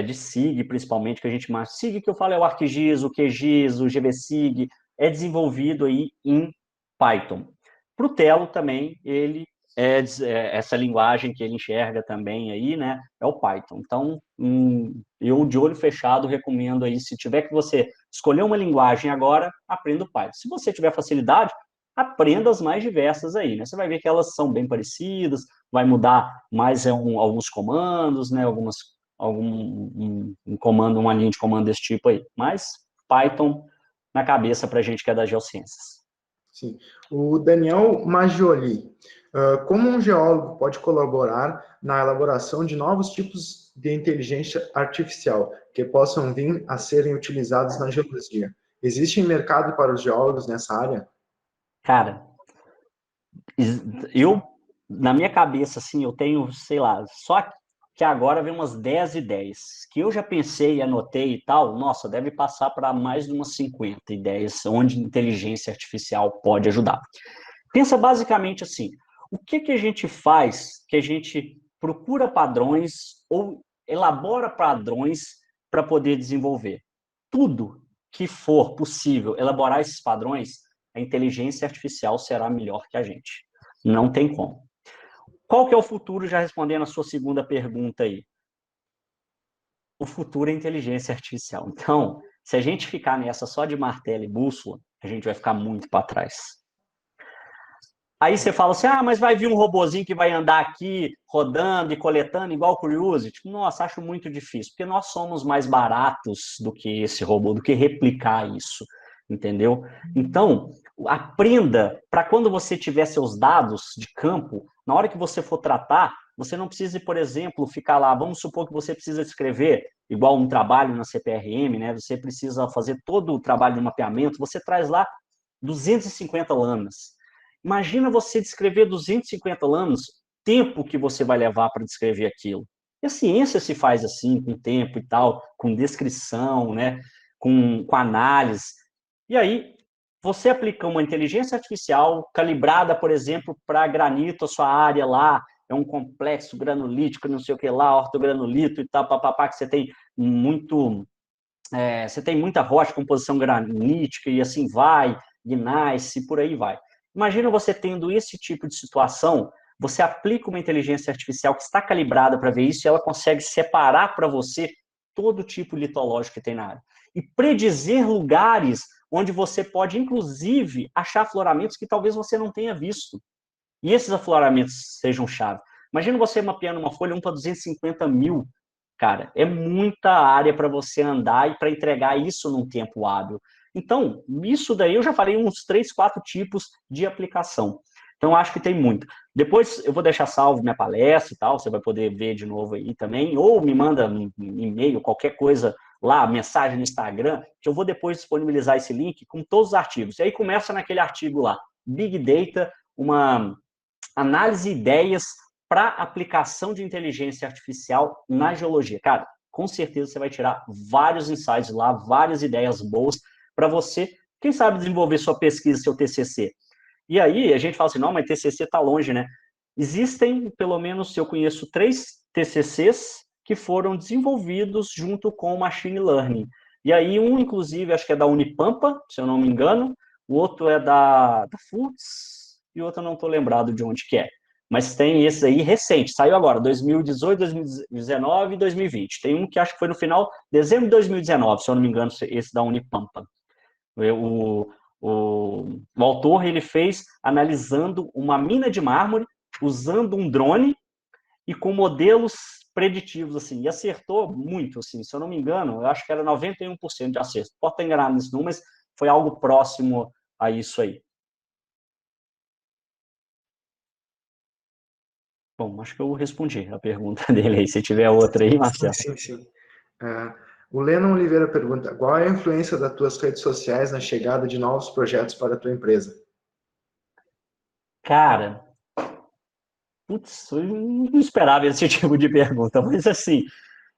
de SIG, principalmente, que a gente mais... SIG que eu falo é o ArcGIS, o QGIS, o GVSIG, é desenvolvido aí em Python. Para o Telo também, ele essa linguagem que ele enxerga também aí, né, é o Python. Então, eu de olho fechado recomendo aí, se tiver que você escolher uma linguagem agora, aprenda o Python. Se você tiver facilidade, aprenda as mais diversas aí, né? Você vai ver que elas são bem parecidas, vai mudar mais alguns comandos, né, um comando, uma linha de comando desse tipo aí. Mas Python na cabeça para a gente que é das geociências. Sim. O Daniel Maggioli, como um geólogo pode colaborar na elaboração de novos tipos de inteligência artificial que possam vir a serem utilizados na geologia? Existe mercado para os geólogos nessa área? Cara, na minha cabeça, assim, eu tenho, sei lá, só que agora vem umas 10 ideias, que eu já pensei, anotei e tal, nossa, deve passar para mais de umas 50 ideias, onde inteligência artificial pode ajudar. Pensa basicamente assim, o que a gente faz, que a gente procura padrões ou elabora padrões para poder desenvolver? Tudo que for possível elaborar esses padrões, a inteligência artificial será melhor que a gente. Não tem como. Qual que é o futuro, já respondendo a sua segunda pergunta aí? O futuro é inteligência artificial. Então, se a gente ficar nessa só de martelo e bússola, a gente vai ficar muito para trás. Aí você fala assim, mas vai vir um robozinho que vai andar aqui rodando e coletando igual o Curiosity? Nossa, acho muito difícil, porque nós somos mais baratos do que esse robô, do que replicar isso, entendeu? Então, aprenda para quando você tiver seus dados de campo, na hora que você for tratar, Você não precisa, por exemplo, ficar lá, vamos supor que você precisa escrever, igual um trabalho na CPRM, né? Você precisa fazer todo o trabalho de mapeamento, você traz lá 250 lâminas. Imagina você descrever 250 lâminas, tempo que você vai levar para descrever aquilo. E a ciência se faz assim, com tempo e tal, com descrição, né? Com análise. E aí, você aplica uma inteligência artificial calibrada, por exemplo, para granito, a sua área lá, é um complexo granulítico, não sei o que lá, ortogranulito e tal, papapá, que você tem você tem muita rocha, composição granítica, e assim vai, gneiss, e por aí vai. Imagina você tendo esse tipo de situação, você aplica uma inteligência artificial que está calibrada para ver isso, e ela consegue separar para você todo tipo litológico que tem na área. E predizer lugares onde você pode, inclusive, achar afloramentos que talvez você não tenha visto. E esses afloramentos sejam chave. Imagina você mapeando uma folha 1 para 250 mil. Cara, é muita área para você andar e para entregar isso num tempo hábil. Então, isso daí eu já falei uns 3, 4 tipos de aplicação. Então, acho que tem muito. Depois eu vou deixar salvo minha palestra e tal, você vai poder ver de novo aí também, ou me manda um e-mail, qualquer coisa lá, mensagem no Instagram, que eu vou depois disponibilizar esse link com todos os artigos. E aí começa naquele artigo lá, Big Data, uma análise de ideias para aplicação de inteligência artificial na geologia. Cara, com certeza você vai tirar vários insights lá, várias ideias boas para você, quem sabe, desenvolver sua pesquisa, seu TCC. E aí a gente fala assim, não, mas TCC está longe, né? Existem, pelo menos, eu conheço 3 TCCs que foram desenvolvidos junto com o Machine Learning. E aí um, inclusive, acho que é da Unipampa, se eu não me engano, o outro é da FURTS, e o outro eu não estou lembrado de onde que é. Mas tem esse aí recente, saiu agora, 2018, 2019 e 2020. Tem um que acho que foi no final, dezembro de 2019, se eu não me engano, esse da Unipampa. O autor, ele fez analisando uma mina de mármore, usando um drone e com modelos preditivos, assim, e acertou muito, assim, se eu não me engano, eu acho que era 91% de acerto. Pode estar enganado nesse número, mas foi algo próximo a isso aí. Bom, acho que eu respondi a pergunta dele aí. Se tiver outra aí, Marcelo. Sim. O Lennon Oliveira pergunta, qual é a influência das tuas redes sociais na chegada de novos projetos para a tua empresa? Cara, putz, eu não esperava esse tipo de pergunta, mas assim,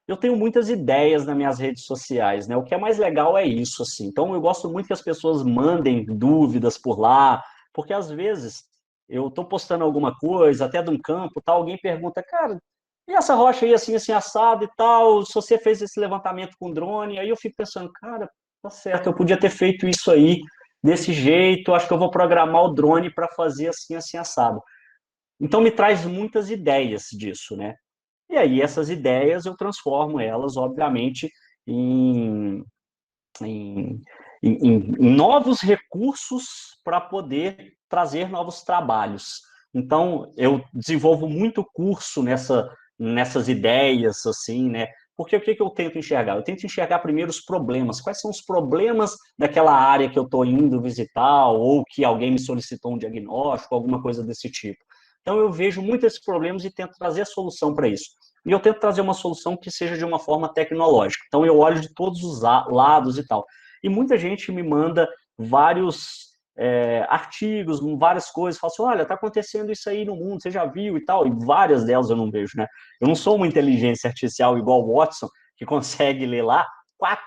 eu tenho muitas ideias nas minhas redes sociais, né? O que é mais legal é isso, assim. Então, eu gosto muito que as pessoas mandem dúvidas por lá, porque às vezes eu estou postando alguma coisa, até de um campo, tal, alguém pergunta, cara, e essa rocha aí, assim, assado e tal, se você fez esse levantamento com drone, aí eu fico pensando, cara, tá certo, eu podia ter feito isso aí desse jeito, acho que eu vou programar o drone para fazer assim, assado. Então, me traz muitas ideias disso, né? E aí, essas ideias, eu transformo elas, obviamente, em novos recursos para poder trazer novos trabalhos. Então, eu desenvolvo muito curso nessas ideias, assim, né? Porque o que eu tento enxergar? Eu tento enxergar primeiro os problemas. Quais são os problemas daquela área que eu estou indo visitar, ou que alguém me solicitou um diagnóstico, alguma coisa desse tipo. Então, eu vejo muitos desses problemas e tento trazer a solução para isso. E eu tento trazer uma solução que seja de uma forma tecnológica. Então, eu olho de todos os lados e tal. E muita gente me manda vários artigos, várias coisas, fala assim, olha, está acontecendo isso aí no mundo, você já viu e tal, e várias delas eu não vejo, né? Eu não sou uma inteligência artificial igual o Watson, que consegue ler lá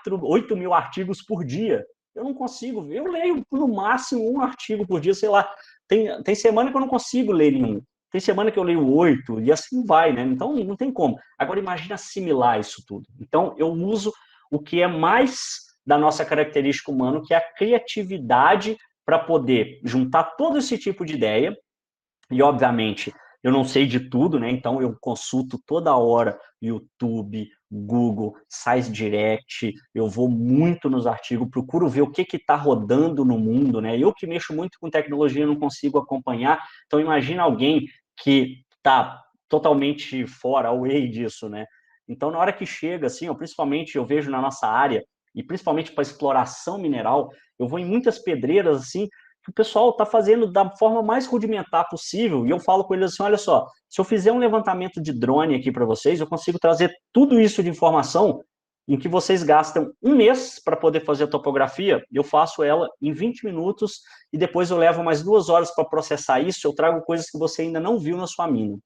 8 mil artigos por dia. Eu não consigo ver, eu leio no máximo um artigo por dia, sei lá, tem semana que eu não consigo ler nenhum, tem semana que eu leio 8, e assim vai, né? Então, não tem como. Agora, imagina assimilar isso tudo. Então, eu uso o que é mais da nossa característica humana, que é a criatividade para poder juntar todo esse tipo de ideia, e, obviamente, eu não sei de tudo, né? Então, eu consulto toda hora YouTube, Google, SciDirect, eu vou muito nos artigos, procuro ver o que está rodando no mundo, né? Eu que mexo muito com tecnologia, não consigo acompanhar, então imagina alguém que está totalmente fora, away disso, né? Então, na hora que chega, assim, principalmente eu vejo na nossa área, e principalmente para exploração mineral, eu vou em muitas pedreiras, assim, que o pessoal está fazendo da forma mais rudimentar possível, e eu falo com eles assim, olha só, se eu fizer um levantamento de drone aqui para vocês, eu consigo trazer tudo isso de informação em que vocês gastam um mês para poder fazer a topografia, eu faço ela em 20 minutos, e depois eu levo mais 2 horas para processar isso, eu trago coisas que você ainda não viu na sua mina.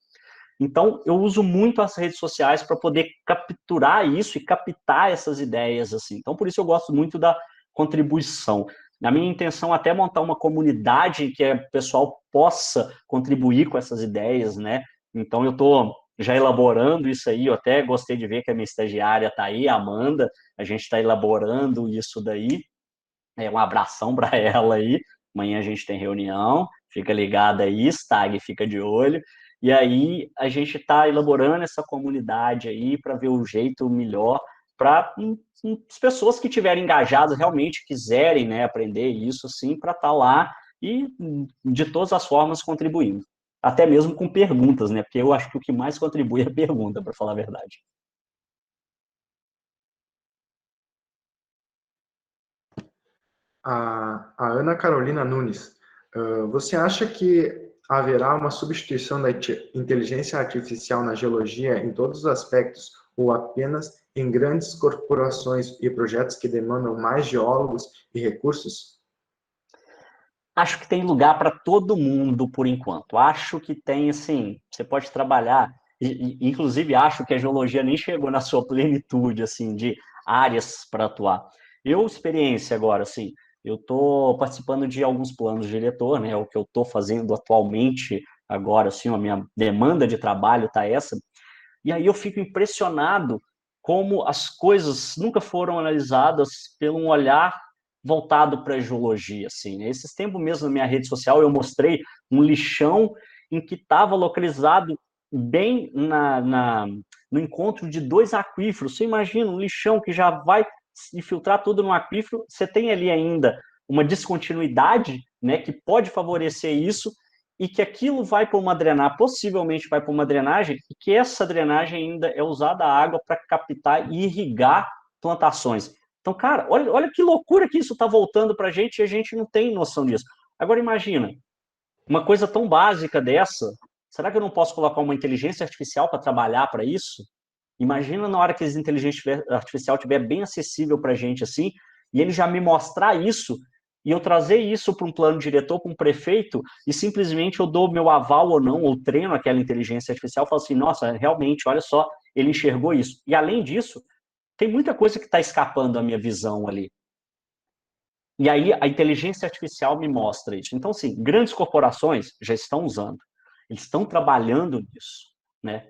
Então, eu uso muito as redes sociais para poder capturar isso e captar essas ideias, assim. Então, por isso eu gosto muito da contribuição. A minha intenção é até montar uma comunidade que o pessoal possa contribuir com essas ideias, né? Então, eu estou já elaborando isso aí, eu até gostei de ver que a minha estagiária está aí, a Amanda, a gente está elaborando isso daí. Um abração para ela aí. Amanhã a gente tem reunião, fica ligada aí, Stag, fica de olho. E aí a gente está elaborando essa comunidade aí para ver o jeito melhor para as pessoas que estiverem engajadas, realmente quiserem, né, aprender isso, sim, para estar lá e de todas as formas contribuindo. Até mesmo com perguntas, né? Porque eu acho que o que mais contribui é a pergunta, para falar a verdade. A Ana Carolina Nunes, você acha que haverá uma substituição da inteligência artificial na geologia em todos os aspectos ou apenas em grandes corporações e projetos que demandam mais geólogos e recursos? Acho que tem lugar para todo mundo, por enquanto. Acho que tem, assim, você pode trabalhar, inclusive acho que a geologia nem chegou na sua plenitude, assim, de áreas para atuar. Experiência agora, assim, eu estou participando de alguns planos de diretor, né, o que eu estou fazendo atualmente agora, assim, a minha demanda de trabalho está essa, e aí eu fico impressionado como as coisas nunca foram analisadas pelo um olhar voltado para a geologia, assim, né? Esses tempos mesmo na minha rede social eu mostrei um lixão em que estava localizado bem no encontro de 2 aquíferos. Você imagina um lixão que já vai infiltrar tudo no aquífero, você tem ali ainda uma descontinuidade, né, que pode favorecer isso, e que aquilo vai para uma drenagem, possivelmente vai para uma drenagem, e que essa drenagem ainda é usada a água para captar e irrigar plantações. Então, cara, olha que loucura que isso está voltando para a gente e a gente não tem noção disso. Agora, imagina, uma coisa tão básica dessa, será que eu não posso colocar uma inteligência artificial para trabalhar para isso? Imagina na hora que a inteligência artificial estiver bem acessível para a gente assim, e ele já me mostrar isso, e eu trazer isso para um plano diretor, para um prefeito, e simplesmente eu dou meu aval ou não, ou treino aquela inteligência artificial, falo assim, nossa, realmente, olha só, ele enxergou isso. E além disso, tem muita coisa que está escapando da minha visão ali. E aí a inteligência artificial me mostra isso. Então, sim, grandes corporações já estão usando, eles estão trabalhando nisso, né?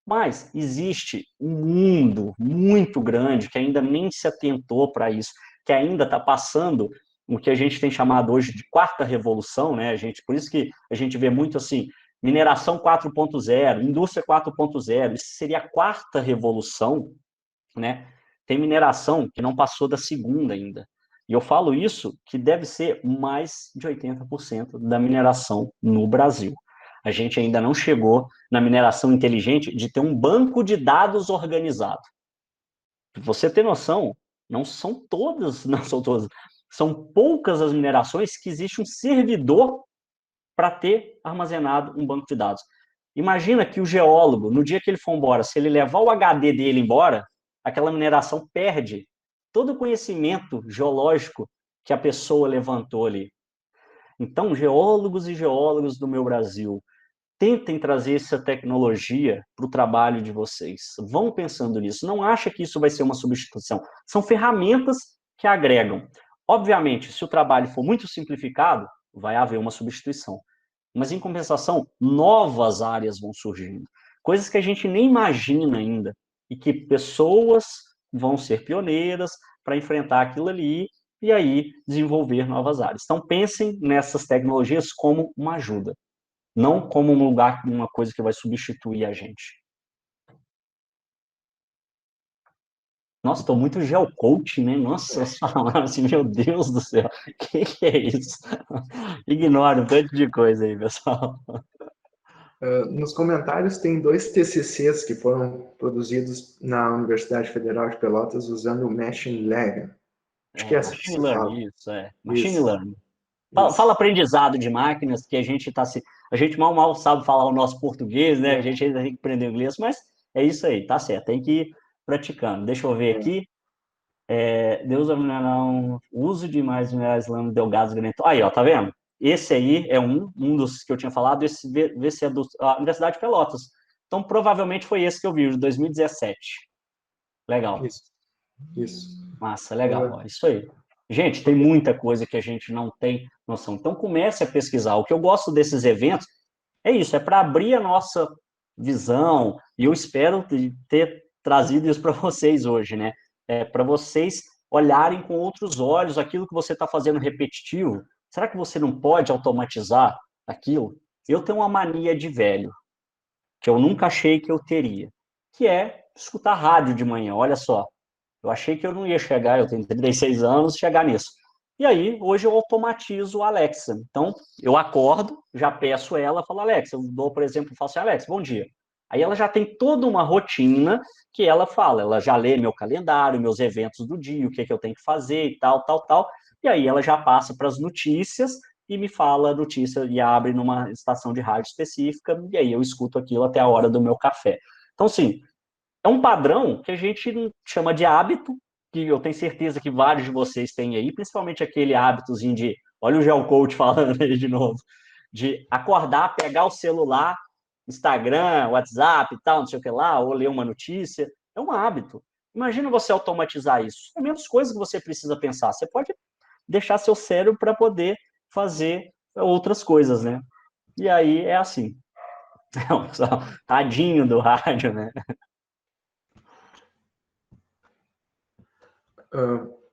Mas existe um mundo muito grande que ainda nem se atentou para isso, que ainda está passando o que a gente tem chamado hoje de quarta revolução, né? Por isso que a gente vê muito assim, mineração 4.0, indústria 4.0, isso seria a quarta revolução, né? Tem mineração que não passou da segunda ainda. E eu falo isso que deve ser mais de 80% da mineração no Brasil. A gente ainda não chegou na mineração inteligente de ter um banco de dados organizado. Você tem noção, não são todas, são poucas as minerações que existe um servidor para ter armazenado um banco de dados. Imagina que o geólogo, no dia que ele for embora, se ele levar o HD dele embora, aquela mineração perde todo o conhecimento geológico que a pessoa levantou ali. Então, geólogos e geólogos do meu Brasil, tentem trazer essa tecnologia para o trabalho de vocês. Vão pensando nisso. Não acha que isso vai ser uma substituição. São ferramentas que agregam. Obviamente, se o trabalho for muito simplificado, vai haver uma substituição. Mas, em compensação, novas áreas vão surgindo. Coisas que a gente nem imagina ainda. E que pessoas vão ser pioneiras para enfrentar aquilo ali e aí desenvolver novas áreas. Então, pensem nessas tecnologias como uma ajuda, não como um lugar, uma coisa que vai substituir a gente. Nossa, estou muito geocoach, né? Nossa, falaram assim, meu Deus do céu, o que é isso? Ignora um tanto de coisa aí, pessoal. Nos comentários tem 2 TCCs que foram produzidos na Universidade Federal de Pelotas usando o Machine Learning. Acho que é assim que Machine se fala. Learning, isso. Machine Learning. Fala aprendizado de máquinas, que a gente a gente mal sabe falar o nosso português, né? A gente ainda tem que aprender inglês, mas é isso aí, tá certo, tem que ir praticando. Deixa eu ver aqui. Deus o mineral, uso de mais minerais lâminas delgados granito. Aí, ó, tá vendo? Esse aí é um dos que eu tinha falado, esse é da Universidade de Pelotas. Então, provavelmente foi esse que eu vi, de 2017. Legal. Isso. Massa, legal. Ó, isso aí. Gente, tem muita coisa que a gente não tem noção. Então, comece a pesquisar. O que eu gosto desses eventos é isso, é para abrir a nossa visão, e eu espero ter trazido isso para vocês hoje, né? Para vocês olharem com outros olhos aquilo que você está fazendo repetitivo. Será que você não pode automatizar aquilo? Eu tenho uma mania de velho, que eu nunca achei que eu teria, que é escutar rádio de manhã. Olha só, eu achei que eu não ia chegar, eu tenho 36 anos, chegar nisso. E aí, hoje eu automatizo a Alexa. Então, eu acordo, já peço ela, falo, Alexa, eu dou, por exemplo, falo assim, Alexa, bom dia. Aí ela já tem toda uma rotina que ela fala, ela já lê meu calendário, meus eventos do dia, o que eu tenho que fazer e tal, tal, tal. E aí ela já passa para as notícias e me fala a notícia e abre numa estação de rádio específica, e aí eu escuto aquilo até a hora do meu café. Então, assim, é um padrão que a gente chama de hábito, que eu tenho certeza que vários de vocês têm aí, principalmente aquele hábitozinho de, olha o GeoCoach falando aí de novo, de acordar, pegar o celular, Instagram, WhatsApp e tal, não sei o que lá, ou ler uma notícia. É um hábito. Imagina você automatizar isso. É menos coisas que você precisa pensar. Você pode deixar seu cérebro para poder fazer outras coisas, né? E aí é assim. Tadinho do rádio, né?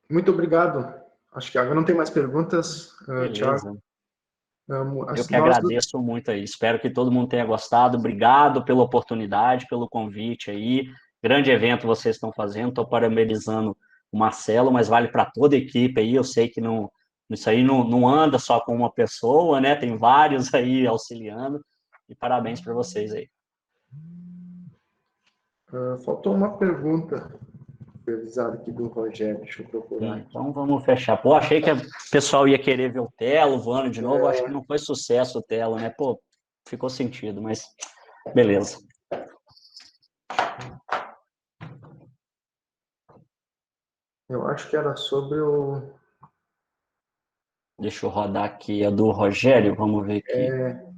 Muito obrigado. Acho que agora não tem mais perguntas, Thiago. Eu que agradeço muito aí. Espero que todo mundo tenha gostado. Obrigado pela oportunidade, pelo convite aí. Grande evento vocês estão fazendo. Estou parabenizando o Marcelo, mas vale para toda a equipe aí. Eu sei que isso aí não anda só com uma pessoa, né? Tem vários aí auxiliando. E parabéns para vocês aí. Faltou uma pergunta revisada aqui do Rogério. Deixa eu procurar. Então vamos fechar. Pô, achei que o pessoal ia querer ver o Telo voando de novo. Acho que não foi sucesso o Telo, né? Pô, ficou sentido, mas beleza. Eu acho que era sobre o... Deixa eu rodar aqui a do Rogério, vamos ver aqui.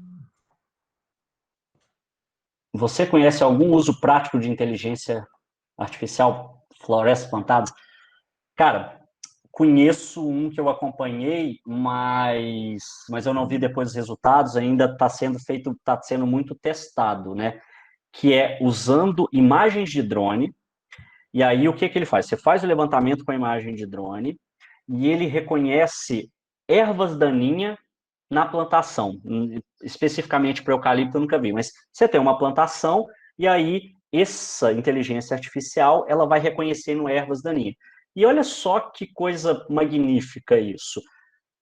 Você conhece algum uso prático de inteligência artificial, florestas plantadas? Cara, conheço um que eu acompanhei, mas eu não vi depois os resultados, ainda está sendo feito, está sendo muito testado, né? Que é usando imagens de drone. E aí, o que ele faz? Você faz o levantamento com a imagem de drone e ele reconhece ervas daninhas na plantação. Especificamente para eucalipto, eu nunca vi, mas você tem uma plantação e aí essa inteligência artificial ela vai reconhecendo ervas daninhas. E olha só que coisa magnífica isso.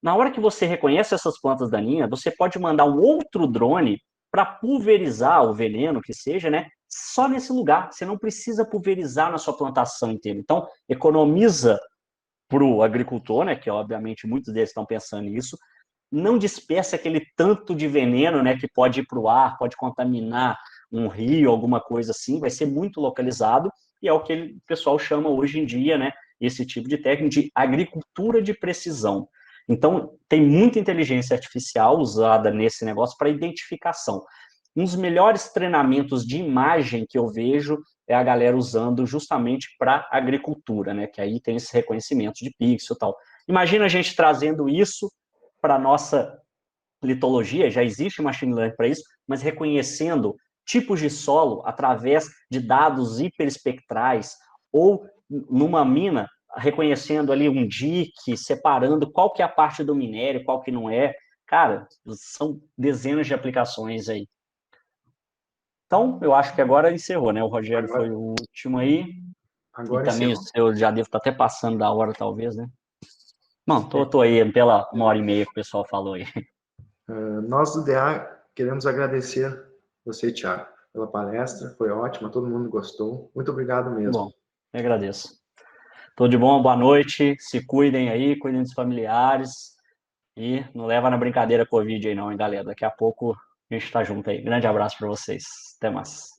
Na hora que você reconhece essas plantas daninhas, você pode mandar um outro drone para pulverizar o veneno que seja, né? Só nesse lugar. Você não precisa pulverizar na sua plantação inteira. Então, economiza para o agricultor, né? Que obviamente muitos deles estão pensando nisso. Não dispersa aquele tanto de veneno, né? Que pode ir para o ar, pode contaminar um rio, alguma coisa assim. Vai ser muito localizado e é o que o pessoal chama hoje em dia, né? Esse tipo de técnica de agricultura de precisão. Então, tem muita inteligência artificial usada nesse negócio para identificação. Um dos melhores treinamentos de imagem que eu vejo é a galera usando justamente para agricultura, né? Que aí tem esse reconhecimento de pixel e tal. Imagina a gente trazendo isso para a nossa litologia, já existe machine learning para isso, mas reconhecendo tipos de solo através de dados hiperespectrais ou numa mina, reconhecendo ali um dique, separando qual que é a parte do minério, qual que não é. Cara, são dezenas de aplicações aí. Então, eu acho que agora encerrou, né? O Rogério foi o último aí. Agora e também encerrou. eu já devo estar até passando da hora, talvez, né? Não, tô aí pela 1h30 que o pessoal falou aí. Nós do DA queremos agradecer você, Thiago, pela palestra. Foi ótima, todo mundo gostou. Muito obrigado mesmo. Bom, eu agradeço. Tudo de bom, boa noite. Se cuidem aí, cuidem dos familiares. E não leva na brincadeira Covid aí não, hein, galera? Daqui a pouco a gente tá junto aí. Grande abraço para vocês. Até mais.